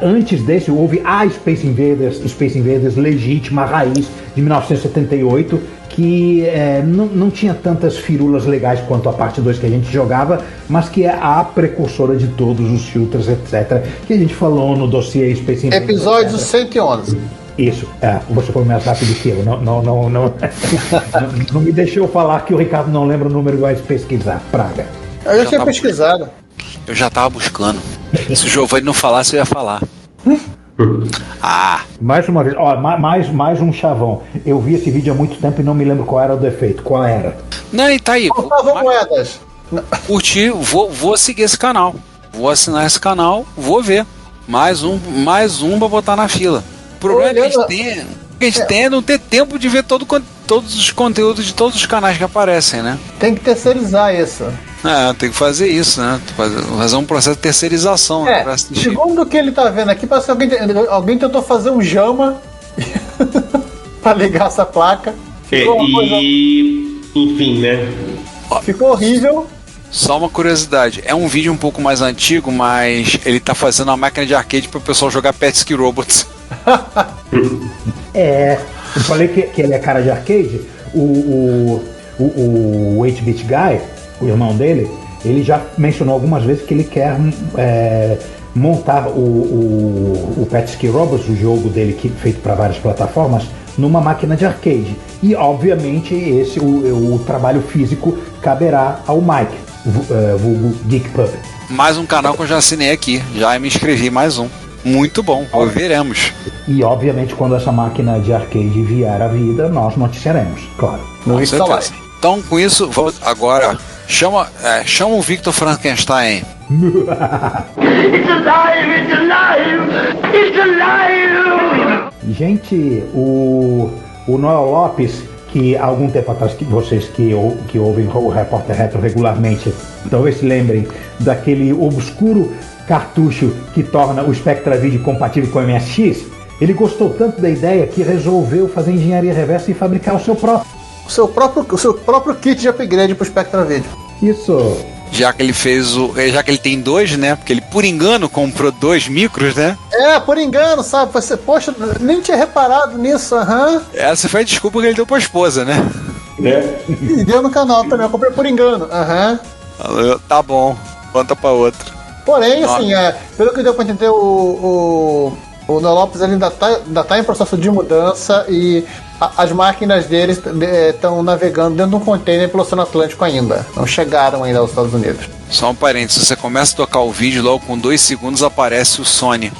Antes desse houve a Space Invaders legítima, raiz, de 1978, que não tinha tantas firulas legais quanto a parte 2 que a gente jogava, mas que é a precursora de todos os shooters, etc., que a gente falou no dossiê Space Invaders. Episódio 111. Isso, você foi mais rápido que eu. Não me deixou falar que o Ricardo não lembra o número, vai pesquisar. Praga. Eu já tinha pesquisado. Eu já tava buscando. Se o Giovanni não falasse, eu ia falar. Mais uma vez, mais um chavão. Eu vi esse vídeo há muito tempo e não me lembro qual era o defeito. Qual era? Não, e tá aí. Faltavam moedas. Curti, vou seguir esse canal. Vou assinar esse canal, vou ver. Mais um pra botar na fila. O problema é que a gente tem é não ter tempo de ver todos os conteúdos de todos os canais que aparecem, né? Tem que terceirizar isso. Tem que fazer isso, né? Fazer um processo de terceirização, né, pra assistir. Segundo o que ele tá vendo aqui, parece que alguém tentou fazer um JAMA pra ligar essa placa. Enfim, né? Ficou horrível. Só uma curiosidade, é um vídeo um pouco mais antigo, mas ele tá fazendo uma máquina de arcade para o pessoal jogar Petsky Robots. Eu falei que ele é cara de arcade. O 8-Bit Guy, o irmão dele, ele já mencionou algumas vezes que ele quer montar o Petsky Robots, o jogo dele feito para várias plataformas, numa máquina de arcade. E obviamente o trabalho físico caberá ao Mike, vulgo Geek Pub. Mais um canal que eu já assinei aqui, já me inscrevi, mais um. Muito bom, veremos. E obviamente quando essa máquina de arcade vier à vida, nós noticiaremos, claro. Com certeza. Então com isso, vamos agora chama o Victor Frankenstein. It's alive! It's alive! It's alive! Gente, o Noel Lopes, que há algum tempo atrás, que vocês que ouvem o Repórter Retro regularmente, talvez se lembrem daquele obscuro cartucho que torna o SpectraVideo compatível com o MSX, ele gostou tanto da ideia que resolveu fazer engenharia reversa e fabricar o seu próprio kit de upgrade pro SpectraVideo. Isso. Já que ele tem dois, né? Porque ele, por engano, comprou 2 micros, né? Por engano, sabe? Você, poxa, nem tinha reparado nisso, Essa foi a desculpa que ele deu pra esposa, né? E deu no canal também, eu comprei por engano, Tá bom, conta pra outro. Porém, assim, pelo que deu pra entender, o Noel Lopes ele ainda tá em processo de mudança e as máquinas deles estão navegando dentro de um container pelo Oceano Atlântico ainda. Não chegaram ainda aos Estados Unidos. Só um parênteses, você começa a tocar o vídeo, logo com 2 segundos aparece o Sony.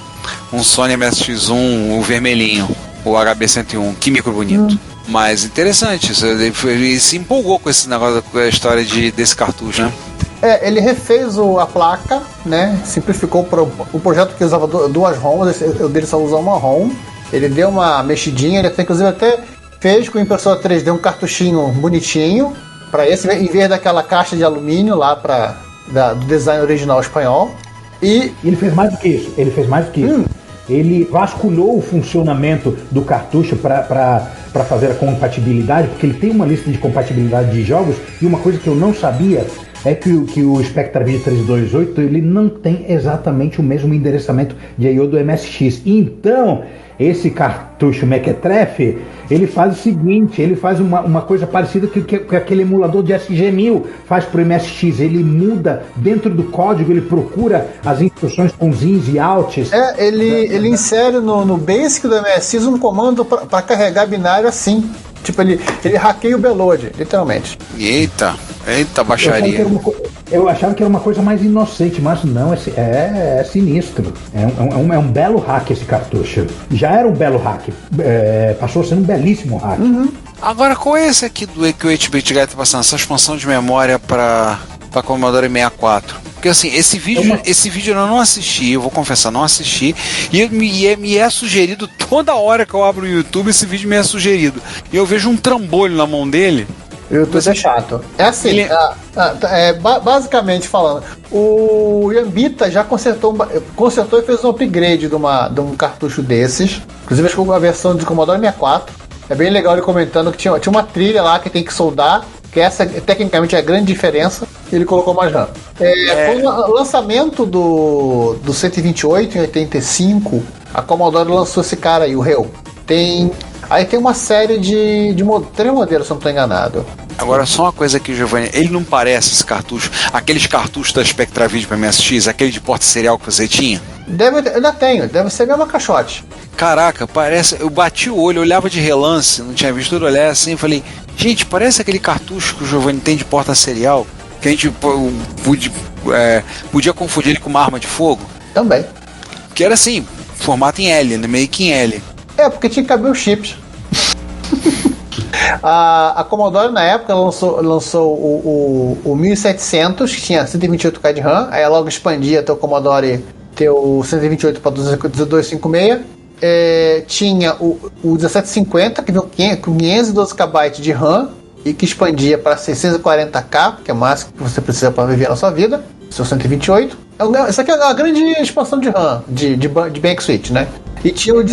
Um Sony MSX1, o vermelhinho, o HB101, que micro bonito. Mas interessante, ele se empolgou com esse negócio, com a história desse cartucho, né? Ele refez a placa, né? Simplificou o projeto que usava 2 ROMs, o dele só usa uma ROM. Ele deu uma mexidinha, ele inclusive até fez com impressora 3D um cartuchinho bonitinho para esse, em vez daquela caixa de alumínio lá do design original espanhol. E ele fez mais do que isso. ele vasculhou o funcionamento do cartucho para fazer a compatibilidade, porque ele tem uma lista de compatibilidade de jogos, e uma coisa que eu não sabia é que o Spectravid 328 ele não tem exatamente o mesmo endereçamento de I/O do MSX. Então, esse cartucho Mequetrefe, ele faz o seguinte, ele faz uma coisa parecida que aquele emulador de SG-1000 faz para o MSX. Ele muda dentro do código, ele procura as instruções com ins e outs. Ele insere no Basic do MSX um comando para carregar binário assim. Tipo, ele hackeia o Belode, literalmente. Eita, baixaria. Eu achava que era uma coisa mais inocente, mas não, é sinistro. É um belo hack esse cartucho. Já era um belo hack, passou a ser um belíssimo hack. Uhum. Agora, qual é esse aqui que o 8-Bit Guy tá passando? Essa expansão de memória para Commodore 64? Porque assim, esse vídeo eu não assisti, eu vou confessar, não assisti, e me é sugerido, toda hora que eu abro o YouTube, esse vídeo me é sugerido. E eu vejo um trambolho na mão dele. O YouTube é chato. É assim, basicamente falando, o Yambita já consertou e fez um upgrade de um cartucho desses. Inclusive acho que a versão de Commodore 64. É bem legal ele comentando que tinha uma trilha lá que tem que soldar, que essa tecnicamente é a grande diferença, e ele colocou mais RAM. Com o lançamento do 128 em 85, a Commodore lançou esse cara aí, o Reu. Aí tem uma série de 3 modelos, se eu não estou enganado. Agora, só uma coisa aqui, Giovanni, ele não parece esse cartucho, aqueles cartuchos da Spectravid para MSX, aquele de porta serial que você tinha? Ainda tenho, deve ser a mesma caixote. Caraca, parece, eu bati o olho, olhava de relance, não tinha visto tudo, olhar assim, falei, gente, parece aquele cartucho que o Giovanni tem de porta serial, que a gente podia confundir ele com uma arma de fogo. Também. Que era assim, formato em L, meio que em L. Porque tinha que caber os chips. A Commodore na época lançou o 1700, que tinha 128K de RAM, aí ela logo expandia até o Commodore ter o 128 para 256. Tinha o 1750, que veio com 512 KB de RAM e que expandia para 640K, que é o máximo que você precisa para viver na sua vida, seu 128. Isso aqui é uma grande expansão de RAM, de bank switch, né? E tinha o...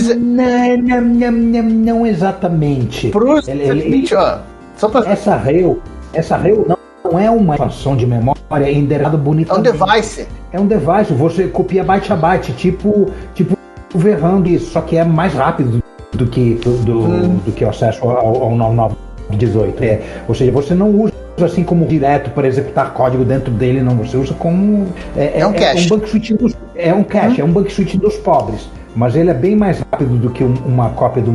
Não exatamente. Essa rail não é uma expansão de memória, é endereçado bonito. É um device. É um device, você copia byte a byte, tipo o VRAM disso, só que é mais rápido do que o acesso ao 9918. Ou seja, você não usa assim como direto para executar código dentro dele, não. Você usa como... É um cache. É um cache, é um bank switch dos pobres. Mas ele é bem mais rápido do que uma cópia de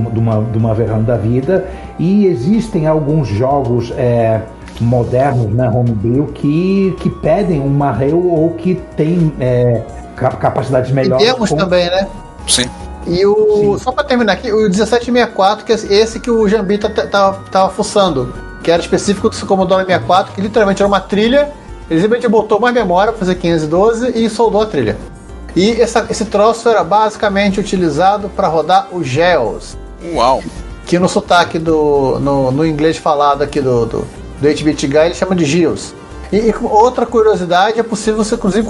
uma VRAM da vida, e existem alguns jogos modernos na homebrew que pedem uma rail ou que tem capacidades melhores. E temos também, né? Sim. E só para terminar aqui, o 1764, que é esse que o Jambita tava fuçando, que era específico do Commodore 64, que literalmente era uma trilha, ele simplesmente botou mais memória para fazer 512 e soldou a trilha. E esse troço era basicamente utilizado para rodar o GEOS. Uau! Que no sotaque no inglês falado aqui do 8-Bit Guy, ele chama de GEOS. E outra curiosidade, é possível você inclusive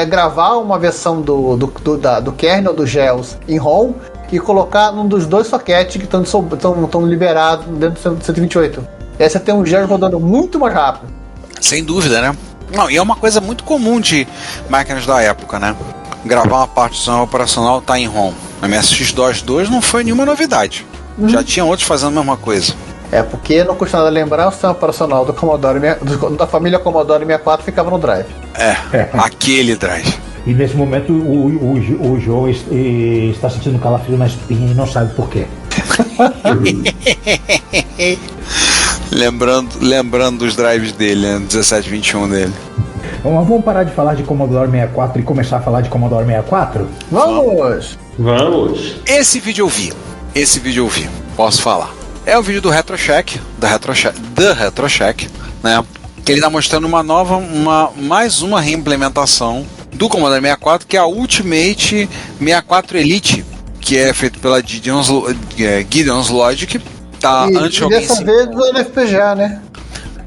gravar uma versão do kernel do GEOS em ROM e colocar num dos 2 sockets que estão liberados dentro do 128. E aí você tem um GEOS rodando muito mais rápido. Sem dúvida, né? Não, e é uma coisa muito comum de máquinas da época, né? Gravar uma partição operacional tá em ROM. A MSX-DOS 2 não foi nenhuma novidade. Já tinha outros fazendo a mesma coisa. Porque não custa nada lembrar, o sistema operacional da família Commodore 64 ficava no drive. Aquele drive. E nesse momento o Joe está sentindo calafrio na espinha e não sabe por quê. lembrando dos drives dele, né? 1721 dele. Vamos parar de falar de Commodore 64 e começar a falar de Commodore 64? Vamos! Esse vídeo eu vi. Posso falar. É o vídeo do RetroShack, da RetroShack, né? Que ele está mostrando mais uma reimplementação do Commodore 64, que é a Ultimate 64 Elite, que é feito pela Gideon's Logic. Tá, e dessa vez usando FPGA, né?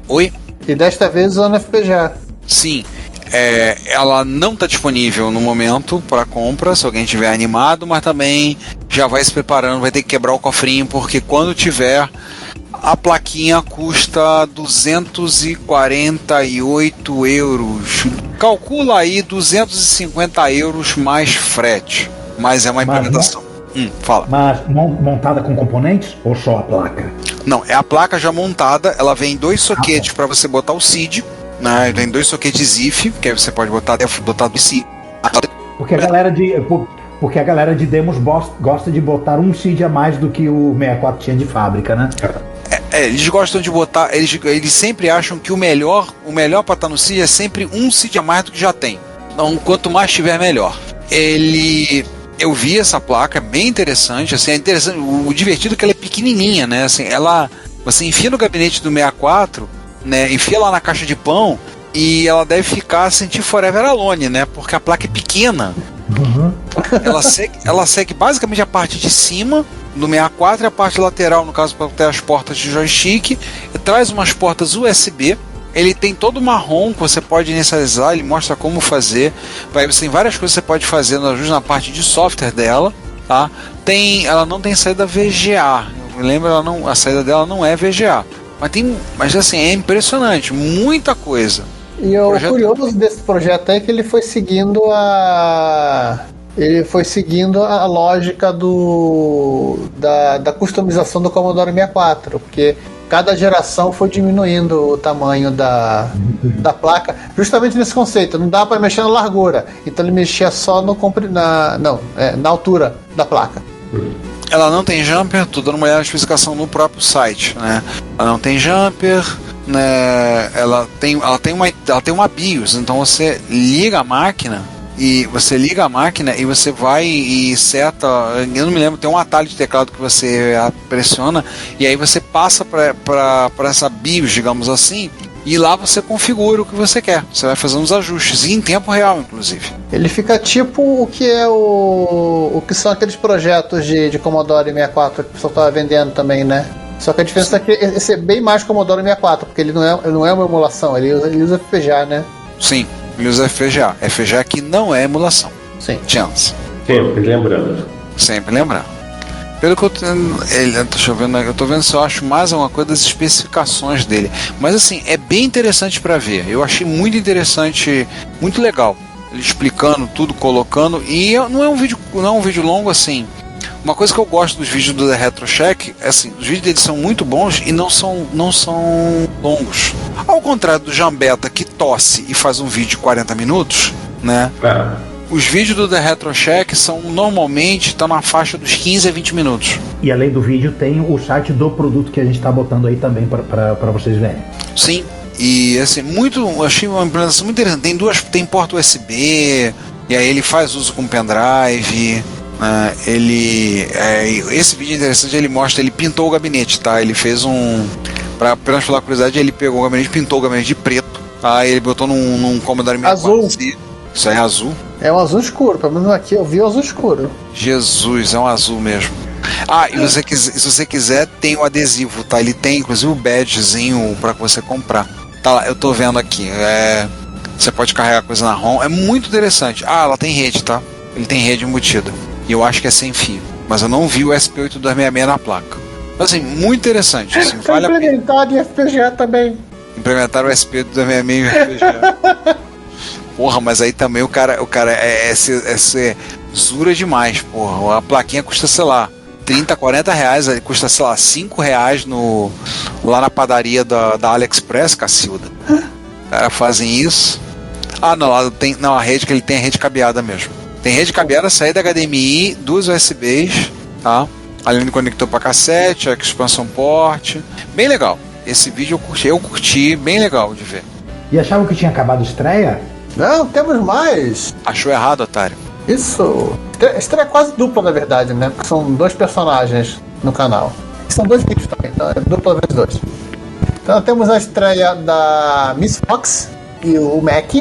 Oi? E desta vez usando FPGA. Sim. ela não está disponível no momento para compra, se alguém tiver animado, mas também já vai se preparando, vai ter que quebrar o cofrinho, porque quando tiver, a plaquinha custa 248 euros. Calcula aí 250 euros mais frete, mas é uma implementação. Fala. Mas montada com componentes ou só a placa? Não, é a placa já montada, ela vem 2 soquetes para você botar o SID, né? Vem 2 soquetes IF, que aí você pode botar do SID. Porque a galera de demos gosta de botar um SID a mais do que o 64 tinha de fábrica, né? Eles gostam de botar, eles sempre acham que o melhor para estar no SID é sempre um SID a mais do que já tem. Então, quanto mais tiver, melhor. Eu vi essa placa, é bem interessante, assim, é interessante, o divertido é que ela é pequenininha, né, assim, você enfia no gabinete do 64, né, enfia lá na caixa de pão e ela deve ficar sentir forever alone, né, porque a placa é pequena. Ela segue basicamente a parte de cima do 64 e a parte lateral, no caso, para ter as portas de joystick, e traz umas portas USB. Ele tem todo marrom que você pode inicializar, ele mostra como fazer. Você tem várias coisas que você pode fazer na parte de software dela, tá? Ela não tem saída VGA. Eu lembro, a saída dela não é VGA. Mas assim, é impressionante, muita coisa. E o curioso desse projeto é que ele foi seguindo a lógica da customização do Commodore 64, porque cada geração foi diminuindo o tamanho da placa, justamente nesse conceito, não dá para mexer na largura, então ele mexia só na altura da placa. Ela não tem jumper, tô dando uma olhada na especificação no próprio site, né? Ela não tem jumper, né? Ela tem uma BIOS, então você liga a máquina e você vai e seta, eu não me lembro, tem um atalho de teclado que você pressiona e aí você passa para essa BIOS, digamos assim, e lá você configura o que você quer, você vai fazendo os ajustes, e em tempo real, inclusive. Ele fica tipo o que é o que são aqueles projetos de Commodore 64 que o pessoal estava vendendo também, né? Só que a diferença é que esse é bem mais Commodore 64, porque ele não é uma emulação, ele usa FPGA, né? Sim. Ele usa FPGA. FPGA que não é emulação. Sim. Chance. Sempre lembrando. Pelo que deixa eu ver, eu tô vendo se eu acho mais alguma coisa das especificações dele. Mas assim, é bem interessante para ver. Eu achei muito interessante, muito legal. Ele explicando tudo, colocando. E não é um vídeo longo assim. Uma coisa que eu gosto dos vídeos do The Retro Check é assim, os vídeos deles são muito bons e não são longos. Ao contrário do Jambeta, que tosse e faz um vídeo de 40 minutos, né? Os vídeos do The Retro Check normalmente estão na faixa dos 15 a 20 minutos. E além do vídeo tem o site do produto que a gente está botando aí também para vocês verem. Sim. E assim, achei uma implementação muito interessante. Tem porta USB, e aí ele faz uso com pendrive. Esse vídeo é interessante, ele pintou o gabinete, tá? Ele fez pra apenas falar curiosidade, ele pegou o gabinete, pintou o gabinete de preto, tá? Ele botou num Commodore 64 azul. Isso aí é azul? É um azul escuro, pelo menos aqui eu vi o azul escuro. Jesus, é um azul mesmo. E se você quiser, tem o adesivo, tá? Ele tem inclusive o badgezinho pra você comprar. Tá lá, eu tô vendo aqui. Você pode carregar coisa na ROM, é muito interessante. Ela tem rede, tá? Ele tem rede embutida. E eu acho que é sem fio. Mas eu não vi o SP8266 na placa. Mas assim, muito interessante. Assim, vale implementado em FPGA também. Implementaram o SP8266 em FPGA. Porra, mas aí também o cara é ser zura demais, porra. A plaquinha custa, sei lá, 30, 40 reais. Custa, sei lá, 5 reais lá na padaria da AliExpress, Cacilda. Os caras fazem isso. A rede que ele tem é rede cabeada mesmo. Tem rede cabeada, saída HDMI, 2 USBs, tá? Além do conector para cassete, expansão port. Bem legal. Esse vídeo eu curti, bem legal de ver. E achavam que tinha acabado a estreia? Não, temos mais. Achou errado, otário. Isso. Estreia quase dupla, na verdade, né? Porque são 2 personagens no canal. São 2 vídeos também, então é dupla vezes 2. Então temos a estreia da Miss Fox e o Mac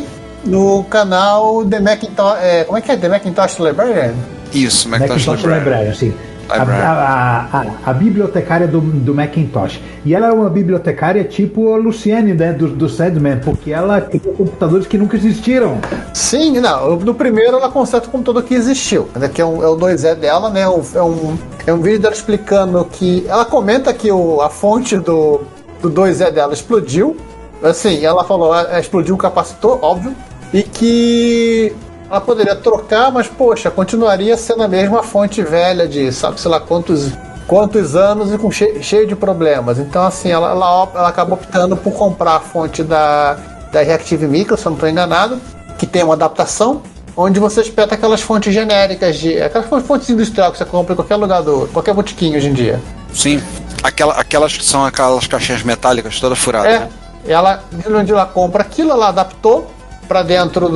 no canal The Macintosh. Como é que é? The Macintosh Librarian? Isso, Macintosh Librarian, sim. A bibliotecária do Macintosh. E ela é uma bibliotecária tipo a Luciane, né, do Sandman, porque ela criou computadores que nunca existiram. Sim, não. No primeiro ela conserta o computador que existiu, né, que é o 2E dela, né? É um vídeo dela explicando que. Ela comenta que a fonte do 2E dela explodiu. Assim, ela falou, explodiu um capacitor, óbvio, e que ela poderia trocar, mas, poxa, continuaria sendo a mesma fonte velha de, sabe, sei lá quantos anos e com cheio de problemas. Então, assim, ela acabou optando por comprar a fonte da Reactive Micro, se eu não estou enganado, que tem uma adaptação, onde você espeta aquelas fontes genéricas, aquelas fontes industriais que você compra em qualquer lugar, qualquer botiquinho hoje em dia. Sim, aquelas que são aquelas caixinhas metálicas toda furada. Né? Ela, onde ela compra aquilo, ela adaptou para dentro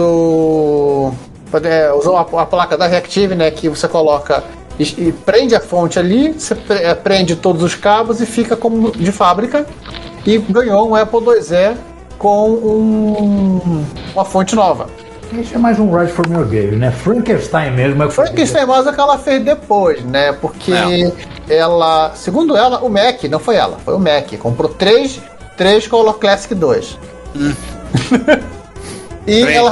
usou a placa da Reactive, né, que você coloca e prende a fonte ali, você prende todos os cabos e fica como de fábrica, e ganhou um Apple IIe com uma fonte nova. Isso é mais um Rise from Your Grave, né? Frankenstein mesmo. Frankenstein mais é que ela fez depois, né? Porque ela, segundo ela, o Mac, não foi ela, foi o Mac, comprou três Color Classic 2. E ela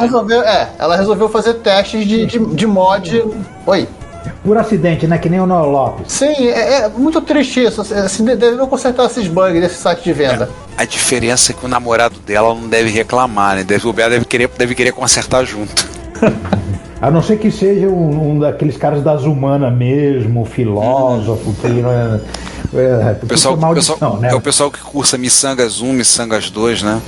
resolveu fazer testes de mod. Oi. Por acidente, né? Que nem o Noel Lopes. Sim, é muito triste isso. Assim, deveriam consertar esses bugs desse site de venda. A diferença é que o namorado dela não deve reclamar, né? Deve querer consertar junto. A não ser que seja um daqueles caras das humanas mesmo, filósofo, que não é. É o pessoal que cursa Missangas 1, Missangas 2, né?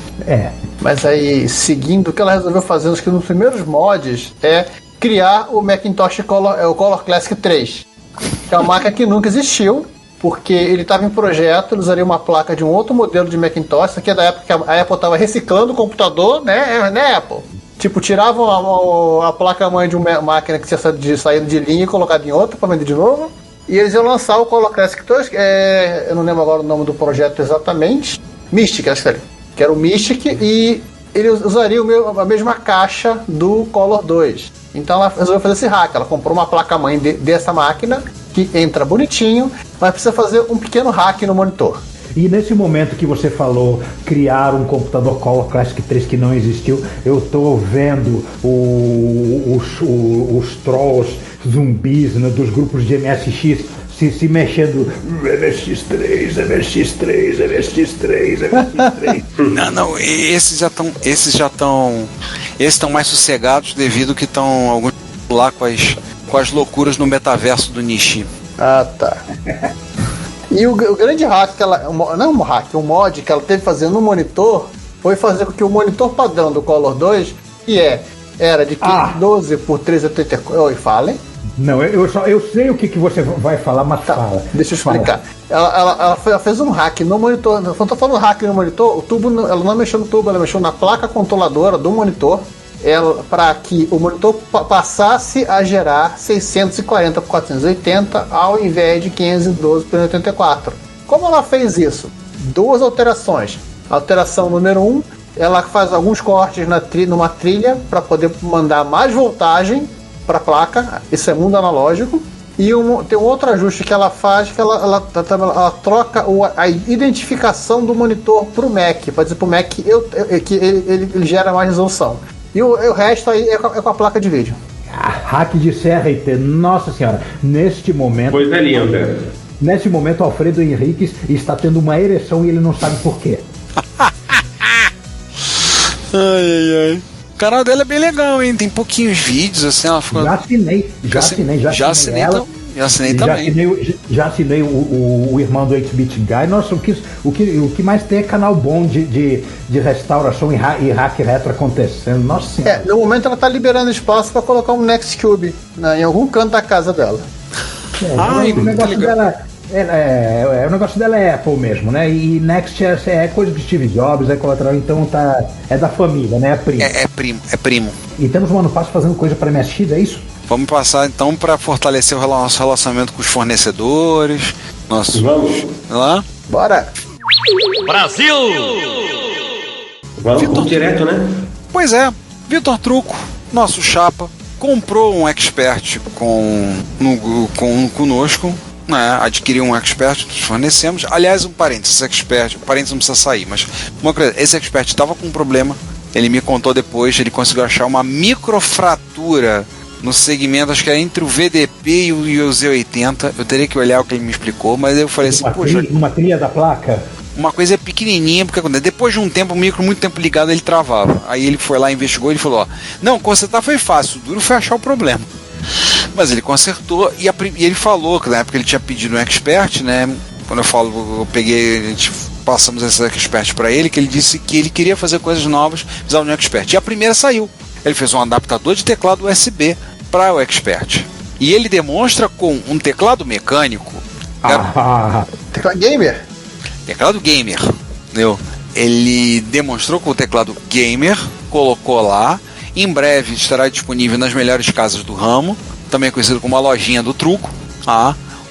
Mas aí, seguindo, o que ela resolveu fazer, acho que nos primeiros mods, é criar o Macintosh o Color Classic 3, que é uma máquina que nunca existiu, porque ele estava em projeto, ele usaria uma placa de um outro modelo de Macintosh, isso aqui é da época que a Apple estava reciclando o computador, né, Apple? Tipo, tiravam a placa-mãe de uma máquina que tinha saído de linha e colocado em outra para vender de novo. E eles iam lançar o Color Classic 2, eu não lembro agora o nome do projeto exatamente. Mystic, acho que era o Mystic, e eles usariam a mesma caixa do Color 2. Então ela resolveu fazer esse hack. Ela comprou uma placa-mãe dessa máquina, que entra bonitinho, mas precisa fazer um pequeno hack no monitor. E nesse momento que você falou criar um computador Color Classic 3 que não existiu, eu tô vendo os trolls zumbis, né, dos grupos de MSX se mexendo. MSX3, MSX3, MSX3, MSX3. Não, esses estão mais sossegados devido que estão alguns lá com as loucuras no metaverso do Nishi. Ah, tá. E o grande hack que ela. Não um hack, um mod que ela teve fazendo no monitor foi fazer com que o monitor padrão do Color 2, que era de 12 por 384. Oi, falem. Não, eu sei o que você vai falar, mas fala. Deixa eu explicar. Ela fez um hack no monitor. Quando eu tô falando hack no monitor, o tubo, ela não mexeu no tubo, ela mexeu na placa controladora do monitor, para que o monitor passasse a gerar 640 por 480 ao invés de 512 por 84. Como ela fez isso? Duas alterações. Alteração número 1, ela faz alguns cortes numa trilha para poder mandar mais voltagem para a placa. Isso é mundo analógico. E tem um outro ajuste que ela faz, que ela troca a identificação do monitor para o Mac. Pode dizer para o Mac que ele gera mais resolução. E o resto aí é com a placa de vídeo. Hack de serra IT, nossa senhora. Neste momento. Coisa linda. Nesse momento, Alfredo Henriques está tendo uma ereção e ele não sabe por quê. Ai. O canal dela é bem legal, hein? Tem pouquinhos vídeos, assim, ela ficou. Já assinei também. Já assinei o irmão do 8-Bit Guy. Nossa, o que mais tem é canal bom de restauração e hack retro acontecendo. Nossa senhora. No momento ela tá liberando espaço para colocar um Nextcube em algum canto da casa dela. O negócio dela o negócio dela é Apple mesmo, né? E Next é coisa de Steve Jobs, colateral, então é da família, né? É primo. E temos um ano passo fazendo coisa para MSX, é isso? Vamos passar então para fortalecer o nosso relacionamento com os fornecedores. Vamos lá? Bora! Brasil! Vamos direto, né? Pois é, Vitor Truco, nosso chapa, comprou um expert conosco adquirir um expert, fornecemos. Aliás, um parênteses, parênteses não precisa sair, mas uma coisa, esse expert estava com um problema, ele me contou depois, ele conseguiu achar uma microfratura no segmento, acho que era entre o VDP e o Z80, eu teria que olhar o que ele me explicou, mas eu falei assim, poxa... Uma trilha da placa? Uma coisa pequenininha, porque depois de um tempo, o micro muito tempo ligado, ele travava. Aí ele foi lá, investigou, ele falou, não, consertar foi fácil, o duro foi achar o problema. Mas ele consertou e ele falou que na época ele tinha pedido um expert, né? Quando eu peguei, a gente passamos esse expert para ele, que ele disse que ele queria fazer coisas novas, precisava de um expert. E a primeira saiu. Ele fez um adaptador de teclado USB para o expert. E ele demonstra com um teclado mecânico. Teclado gamer? Teclado gamer, entendeu? Ele demonstrou com o teclado gamer, colocou lá. Em breve estará disponível nas melhores casas do ramo, também conhecido como a lojinha do truco.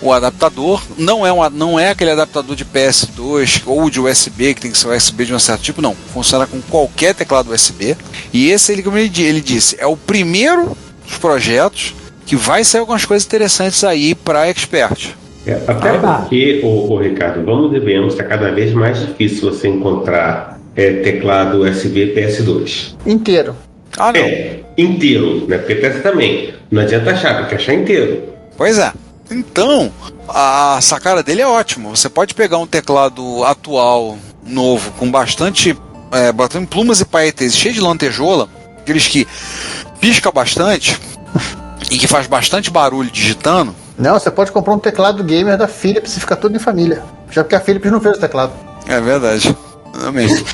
O adaptador não é aquele adaptador de PS2 ou de USB, que tem que ser USB de um certo tipo, não. Funciona com qualquer teclado USB. E esse, como ele disse, é o primeiro dos projetos que vai sair algumas coisas interessantes aí para expert. Até porque, Ricardo, vamos e venhamos, está cada vez mais difícil você encontrar teclado USB PS2. Inteiro. Não. Inteiro, né? Porque peça também. Não adianta achar, tem que achar inteiro. Pois é. Então, a sacada dele é ótima. Você pode pegar um teclado atual, novo, com bastante plumas e paetes, cheio de lantejola, aqueles que pisca bastante e que faz bastante barulho digitando. Não, você pode comprar um teclado gamer da Philips e ficar tudo em família. Já porque a Philips não fez o teclado. É verdade. É mesmo.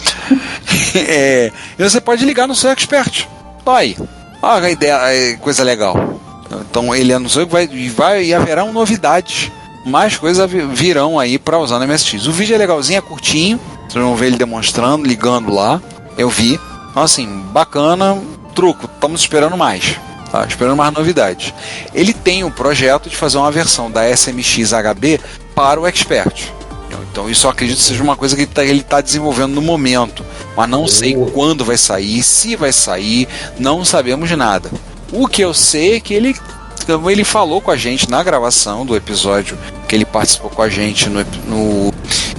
E você pode ligar no seu expert. Aí. Olha a ideia, coisa legal. Então ele anunciou que vai haverão novidades. Mais coisas virão aí para usar no MSX. O vídeo é legalzinho, é curtinho. Vocês vão ver ele demonstrando, ligando lá. Eu vi. Então, assim, bacana. Truco, estamos esperando mais. Esperando mais novidades. Ele tem o projeto de fazer uma versão da SMX HB para o expert. Então isso eu acredito que seja uma coisa que ele está desenvolvendo no momento, mas não sei quando vai sair, se vai sair, não sabemos nada. O que eu sei é que ele falou com a gente na gravação do episódio que ele participou com a gente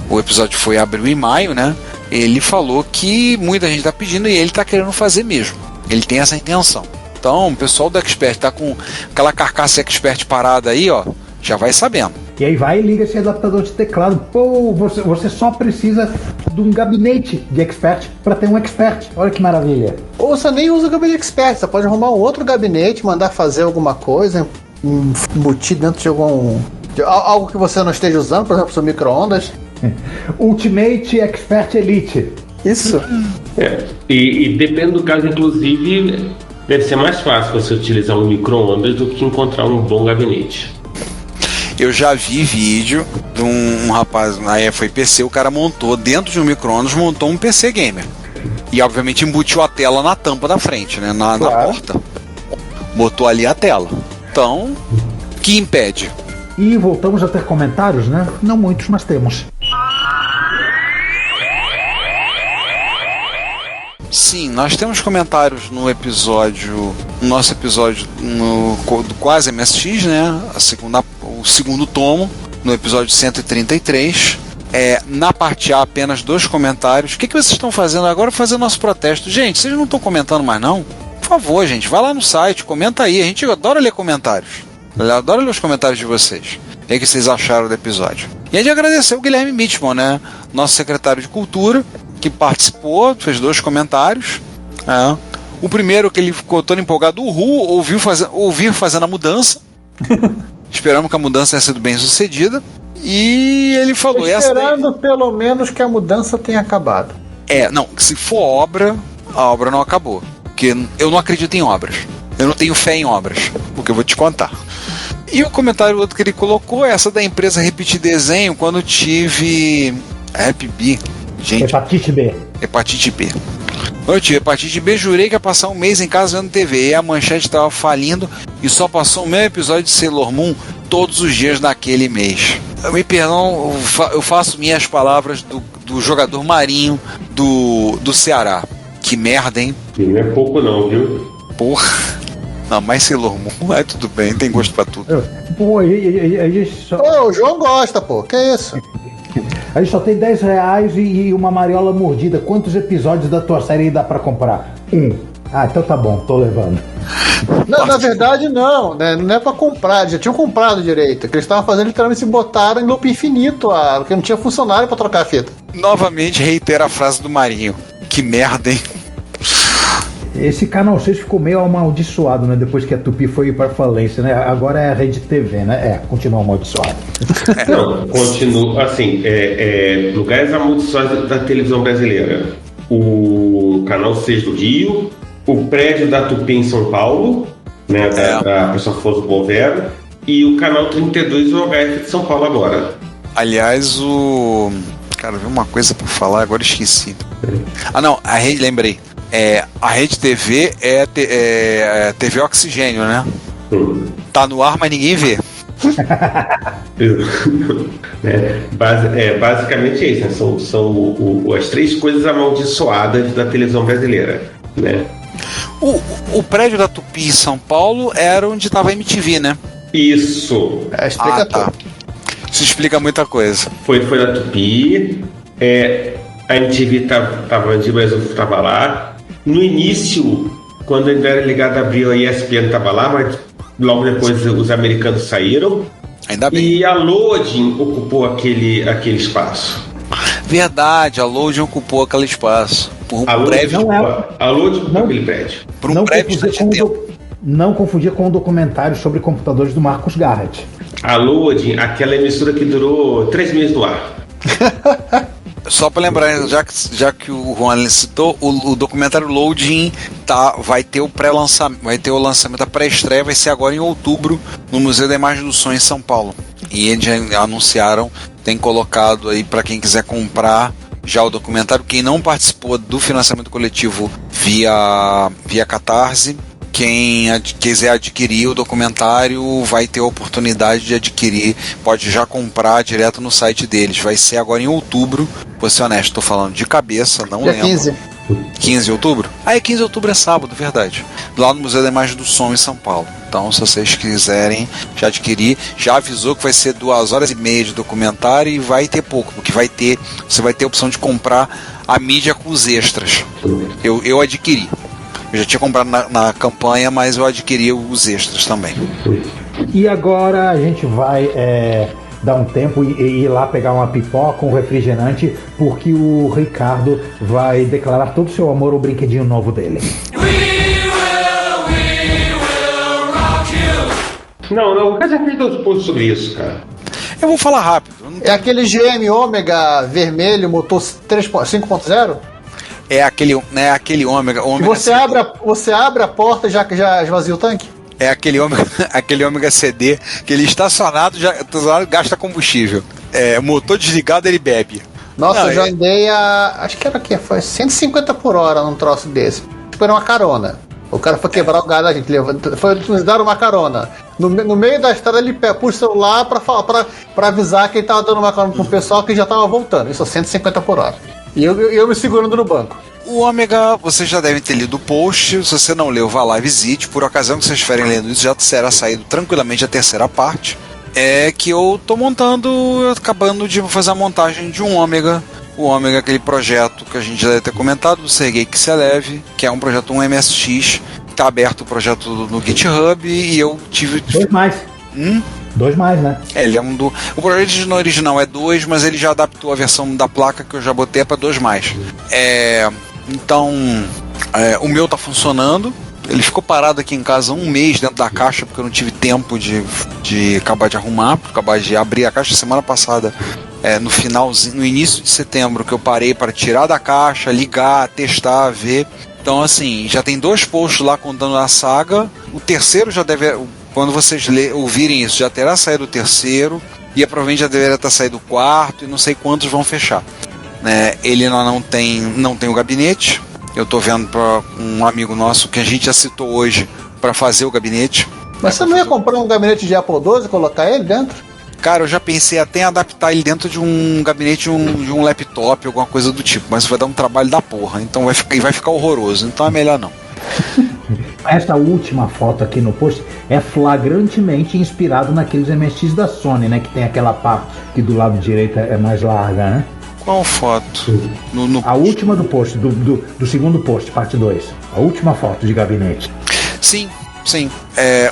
o episódio foi abril e maio, né? Ele falou que muita gente está pedindo e ele está querendo fazer mesmo. Ele tem essa intenção. Então o pessoal do expert tá com aquela carcaça expert parada aí, ó, já vai sabendo. E aí vai e liga esse adaptador de teclado. Pô, você só precisa de um gabinete de expert para ter um expert. Olha que maravilha. Ou você nem usa o gabinete expert, você pode arrumar um outro gabinete, mandar fazer alguma coisa, embutir dentro de algo que você não esteja usando, por exemplo, seu micro-ondas. Ultimate Expert Elite. Isso. E depende do caso, inclusive, deve ser mais fácil você utilizar um micro-ondas do que encontrar um bom gabinete. Eu já vi vídeo de um rapaz, aí foi PC, o cara montou dentro de um micro-ondas, montou um PC gamer. E obviamente embutiu a tela na tampa da frente, né? Na porta. Botou ali a tela. Então, que impede? E voltamos a ter comentários, né? Não muitos, mas temos. Sim, nós temos comentários no nosso episódio do Quase MSX, né? O segundo tomo, no episódio 133. Na parte A, apenas 2 comentários. O que vocês estão fazendo agora? Fazer nosso protesto. Gente, vocês não estão comentando mais não? Por favor, gente, vai lá no site, comenta aí. A gente adora ler comentários. Adoro ler os comentários de vocês. O que vocês acharam do episódio? E a gente agradeceu o Guilherme Mitchman, né? Nosso secretário de Cultura, que participou, fez 2 comentários. O primeiro que ele ficou todo empolgado, ouvir fazendo a mudança. Esperamos que a mudança tenha sido bem sucedida. E ele falou... Esperando pelo menos que a mudança tenha acabado. Não, se for obra, a obra não acabou. Porque eu não acredito em obras. Eu não tenho fé em obras. Porque eu vou te contar. E o comentário outro que ele colocou é essa da empresa Repetir Desenho, quando tive... Happy B. Gente, Hepatite B. Hepatite B. Eu tive hepatite B, jurei que ia passar um mês em casa vendo TV. E a manchete estava falindo e só passou o meu episódio de Sailor Moon todos os dias naquele mês. Me perdão, eu faço minhas palavras do jogador Marinho do Ceará. Que merda, hein? Não é pouco não, viu? Porra. Não, mas Sailor Moon, aí tudo bem, tem gosto pra tudo. Pô, a gente só... Ô, o João gosta, pô. Que isso? A gente só tem R$10 e uma mariola mordida. Quantos episódios da tua série dá pra comprar? 1. Ah, então tá bom, tô levando. Não, na verdade, não, né? Não é pra comprar, já tinham comprado direito. O que eles estavam fazendo literalmente se botaram em loop infinito, porque não tinha funcionário pra trocar a fita. Novamente reitera a frase do Marinho. Que merda, hein? Esse canal 6 ficou meio amaldiçoado, né? Depois que a Tupi foi pra falência, né? Agora é a Rede TV, né? Continua amaldiçoado. Não, continua, assim, lugares amaldiçoados da televisão brasileira. O canal 6 do Rio, o prédio da Tupi em São Paulo, né? Da Pessoa Afonso Bovero, e o canal 32 do HF de São Paulo agora. Aliás, cara, eu vi uma coisa pra falar, agora esqueci. Ah, não, a rede, lembrei. A Rede TV é TV Oxigênio, né? Tá no ar, mas ninguém vê. Basicamente é isso, né? São as 3 coisas amaldiçoadas da televisão brasileira, né? O prédio da Tupi em São Paulo era onde tava a MTV, né? Isso. Explica tudo. Tá. Isso explica muita coisa. Foi da Tupi. A MTV tava onde o Brasil tava lá. No início, quando ainda era ligado a Abril, a ESPN tava lá, mas logo depois os americanos saíram. Ainda bem. E a Loading ocupou aquele espaço. Verdade, a Loading ocupou aquele espaço. Por um prédio. A Loading ocupou aquele prédio. Por um prédio de tempo. Não confundir com o documentário sobre computadores do Marcos Garrett. A Loading, aquela emissora que durou 3 meses no ar. Só para lembrar, já que o Juan citou, o documentário Loading vai ter o pré-lançamento, vai ter o lançamento, a pré-estreia vai ser agora em outubro no Museu da Imagem do Som em São Paulo. E eles já anunciaram, tem colocado aí para quem quiser comprar já o documentário. Quem não participou do financiamento coletivo via Catarse, quem quiser adquirir o documentário vai ter a oportunidade de adquirir, pode já comprar direto no site deles. Vai ser agora em outubro, vou ser honesto, estou falando de cabeça, não Dia lembro. 15. 15 de outubro? 15 de outubro é sábado, verdade. Lá no Museu da Imagem do Som em São Paulo. Então, se vocês quiserem já adquirir, já avisou que vai ser 2h30 de documentário e vai ter pouco, porque você vai ter a opção de comprar a mídia com os extras. Eu adquiri. Eu já tinha comprado na campanha, mas eu adquiri os extras também. E agora a gente vai dar um tempo e ir lá pegar uma pipoca, um refrigerante, porque o Ricardo vai declarar todo o seu amor ao brinquedinho novo dele. Não, o cara já fez 2 posts sobre isso, cara. Eu vou falar rápido. É aquele GM Ômega vermelho, motor 5.0? É aquele ômega. Você abre a porta e já esvazia o tanque? É aquele ômega CD que ele estacionado gasta combustível. Motor desligado, ele bebe. Nossa, eu já andei acho que era foi 150 por hora num troço desse. Tipo, era uma carona. O cara foi quebrar o galho da gente, foi nos dar uma carona. No meio da estrada ele puxa o celular pra avisar que ele tava dando uma carona pro pessoal que já tava voltando. Isso, 150 por hora. E eu me segurando no banco. O ômega, vocês já devem ter lido o post. Se você não leu, vá lá e visite. Por ocasião que vocês estiverem lendo isso, já será saído tranquilamente a terceira parte. É que eu tô acabando de fazer a montagem de um ômega. O ômega, aquele projeto que a gente já deve ter comentado, do Sergei Kiselev, que é um projeto 1MSX. Tá aberto o projeto no GitHub e eu tive... 2 mais. 2 mais, né? Ele é o projeto original é 2, mas ele já adaptou a versão da placa que eu já botei para 2 mais. Então, o meu tá funcionando. Ele ficou parado aqui em casa 1 mês dentro da caixa, porque eu não tive tempo de acabar de arrumar, acabar de abrir a caixa semana passada. No início de setembro, que eu parei para tirar da caixa, ligar, testar, ver. Então, assim, já tem 2 posts lá contando a saga. O terceiro já deve... Quando vocês ouvirem isso, já terá saído o terceiro. E provavelmente já deveria ter saído o quarto. E não sei quantos vão fechar. Ele não tem o gabinete. Eu tô vendo para um amigo nosso que a gente já citou hoje para fazer o gabinete. Mas você não ia comprar um gabinete de Apple II e colocar ele dentro? Cara, eu já pensei até em adaptar ele dentro de um gabinete de um laptop, alguma coisa do tipo, mas vai dar um trabalho da porra, então vai ficar horroroso, então é melhor não. Essa última foto aqui no post é flagrantemente inspirado naqueles MSX da Sony, né? Que tem aquela parte que do lado direito é mais larga, né? Qual foto? A última do post, do segundo post, parte 2. A última foto de gabinete. Sim.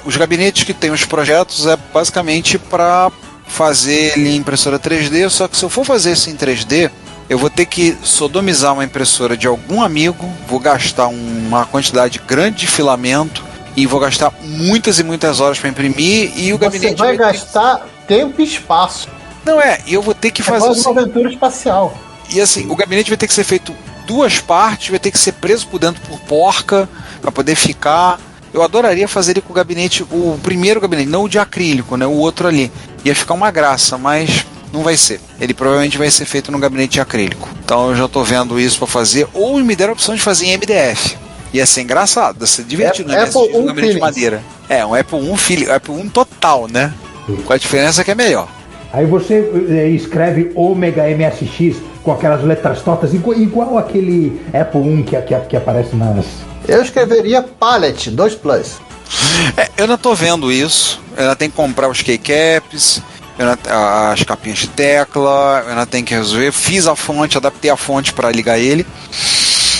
Os gabinetes que tem os projetos é basicamente para fazer ele em impressora 3D, só que se eu for fazer isso em 3D, eu vou ter que sodomizar uma impressora de algum amigo, vou gastar uma quantidade grande de filamento e vou gastar muitas e muitas horas para imprimir e o gabinete... Você vai gastar tempo e espaço. Não e eu vou ter que fazer... uma aventura espacial. E assim, o gabinete vai ter que ser feito 2 partes, vai ter que ser preso por dentro por porca para poder ficar... Eu adoraria fazer ele com o gabinete, o primeiro gabinete, não o de acrílico, né, o outro ali. Ia ficar uma graça, mas não vai ser. Ele provavelmente vai ser feito no gabinete de acrílico. Então eu já estou vendo isso para fazer. Ou me deram a opção de fazer em MDF. Ia ser engraçado, ia ser divertido, né? Apple Um gabinete de madeira. Um Apple I Apple I total, né? Com a diferença que é melhor. Aí você escreve Omega MSX com aquelas letras tortas, igual aquele Apple I que aparece nas... Eu escreveria Palette 2+. Eu não tô vendo isso. Eu ainda tenho que comprar os keycaps, as capinhas de tecla, eu ainda tenho que resolver. Fiz a fonte, adaptei a fonte para ligar ele.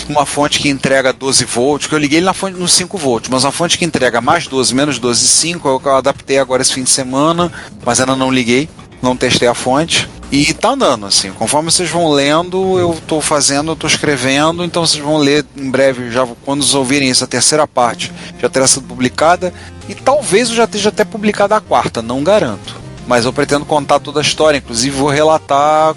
Uma fonte que entrega 12 volts, que eu liguei ele na fonte nos 5 volts, mas uma fonte que entrega mais 12, menos 12 e 5, eu adaptei agora esse fim de semana, mas ainda não liguei, não testei a fonte. E tá andando, assim, conforme vocês vão lendo, eu tô escrevendo, então vocês vão ler em breve, já quando vocês ouvirem essa terceira parte, já terá sido publicada, e talvez eu já esteja até publicada a 4ª, não garanto. Mas eu pretendo contar toda a história, inclusive vou relatar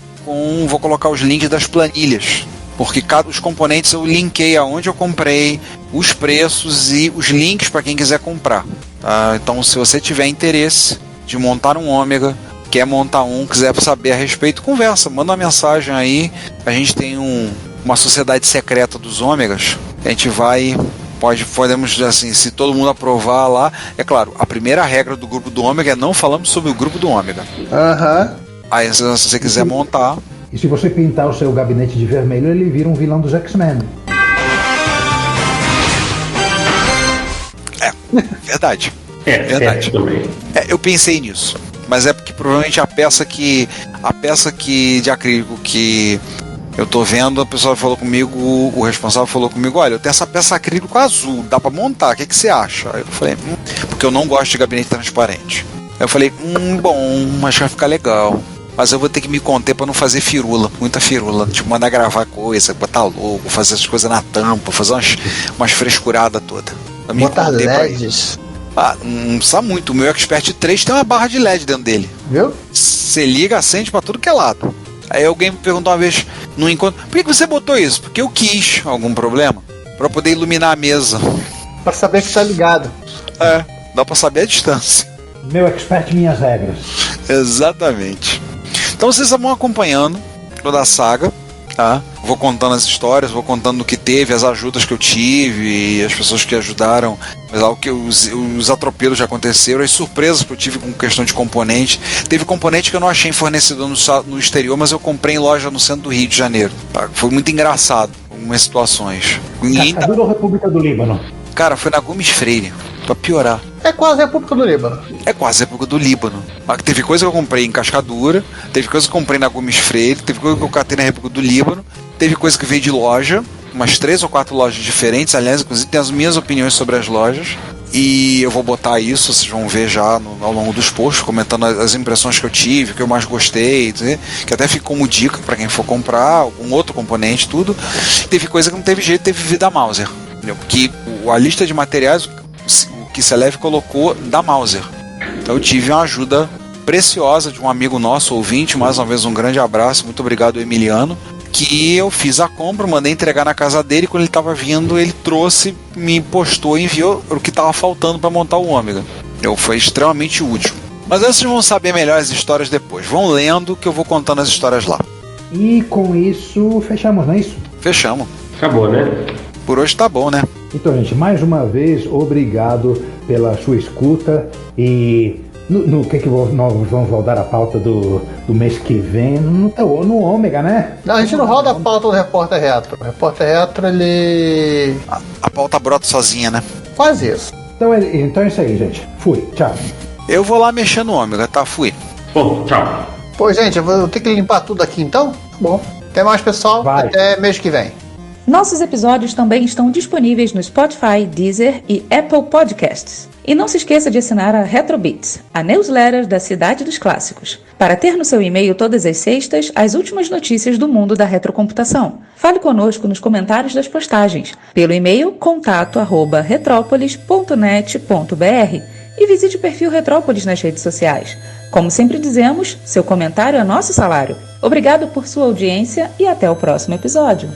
vou colocar os links das planilhas, porque os componentes eu linkei aonde eu comprei, os preços e os links para quem quiser comprar. Tá? Então se você tiver interesse de montar um Ômega, quer montar quiser saber a respeito, conversa, manda uma mensagem aí. A gente tem uma sociedade secreta dos Ômegas. A gente podemos, assim, se todo mundo aprovar lá. É claro, a primeira regra do grupo do Ômega é não falamos sobre o grupo do Ômega. Aí se você quiser montar. E se você pintar o seu gabinete de vermelho, ele vira um vilão dos X-Men. Verdade. Verdade. Eu pensei nisso. Mas é porque provavelmente a peça de acrílico que eu tô vendo, a pessoa falou comigo, o responsável falou comigo, olha, eu tenho essa peça acrílico azul, dá pra montar, o que você acha? Aí eu falei, porque eu não gosto de gabinete transparente. Aí eu falei, bom, mas vai ficar legal. Mas eu vou ter que me conter pra não fazer firula, muita firula, tipo, mandar gravar coisa, botar logo, fazer essas coisas na tampa, fazer umas frescuradas todas. Botar LEDs. Não precisa muito. O meu Expert 3 tem uma barra de LED dentro dele. Viu? Você liga, acende pra tudo que é lado. Aí alguém me perguntou uma vez no encontro, por que você botou isso? Porque eu quis. Algum problema? Pra poder iluminar a mesa. Pra saber que tá ligado. Dá pra saber a distância. Meu Expert, minhas regras. Exatamente. Então vocês vão acompanhando toda a saga, tá? Vou contando as histórias, vou contando o que teve, as ajudas que eu tive, as pessoas que ajudaram, os atropelos já aconteceram, as surpresas que eu tive com questão de componente. Teve componente que eu não achei em fornecedor no exterior, mas eu comprei em loja no centro do Rio de Janeiro. Tá? Foi muito engraçado, algumas situações. Cascadura ou República do Líbano? Cara, foi na Gomes Freire, pra piorar. É quase a República do Líbano. É quase a República do Líbano. Mas teve coisa que eu comprei em Cascadura, teve coisa que eu comprei na Gomes Freire, teve coisa que eu catei na República do Líbano, teve coisa que veio de loja, umas 3 ou 4 lojas diferentes, aliás, inclusive tem as minhas opiniões sobre as lojas. E eu vou botar isso, vocês vão ver já ao longo dos posts, comentando as impressões que eu tive, que eu mais gostei, que até ficou como dica para quem for comprar, algum outro componente, tudo. Teve coisa que não teve jeito, teve vida Mauser. Porque a lista de materiais, o que Celeve colocou da Mauser. Então eu tive uma ajuda preciosa de um amigo nosso, ouvinte, mais uma vez um grande abraço, muito obrigado, Emiliano, que eu fiz a compra, mandei entregar na casa dele, quando ele estava vindo, ele trouxe, me postou e enviou o que estava faltando para montar o Ômega. Foi extremamente útil. Mas vocês vão saber melhor as histórias depois. Vão lendo que eu vou contando as histórias lá. E com isso, fechamos, não é isso? Fechamos. Acabou, né? Por hoje tá bom, né? Então, gente, mais uma vez, obrigado pela sua escuta e No que nós vamos rodar a pauta do mês que vem? No Ômega, né? Não, a gente não roda a pauta do Repórter Retro. O Repórter Retro, ele... A pauta brota sozinha, né? Quase isso. Então é isso aí, gente. Fui, tchau. Eu vou lá mexer no Ômega, tá? Fui. Bom, tchau. Pô, gente, eu vou ter que limpar tudo aqui então? Tá bom. Até mais, pessoal. Vai. Até mês que vem. Nossos episódios também estão disponíveis no Spotify, Deezer e Apple Podcasts. E não se esqueça de assinar a Retrobits, a newsletter da Cidade dos Clássicos, para ter no seu e-mail todas as sextas as últimas notícias do mundo da retrocomputação. Fale conosco nos comentários das postagens, pelo e-mail contato@retropolis.net.br e visite o perfil Retrópolis nas redes sociais. Como sempre dizemos, seu comentário é nosso salário. Obrigado por sua audiência e até o próximo episódio.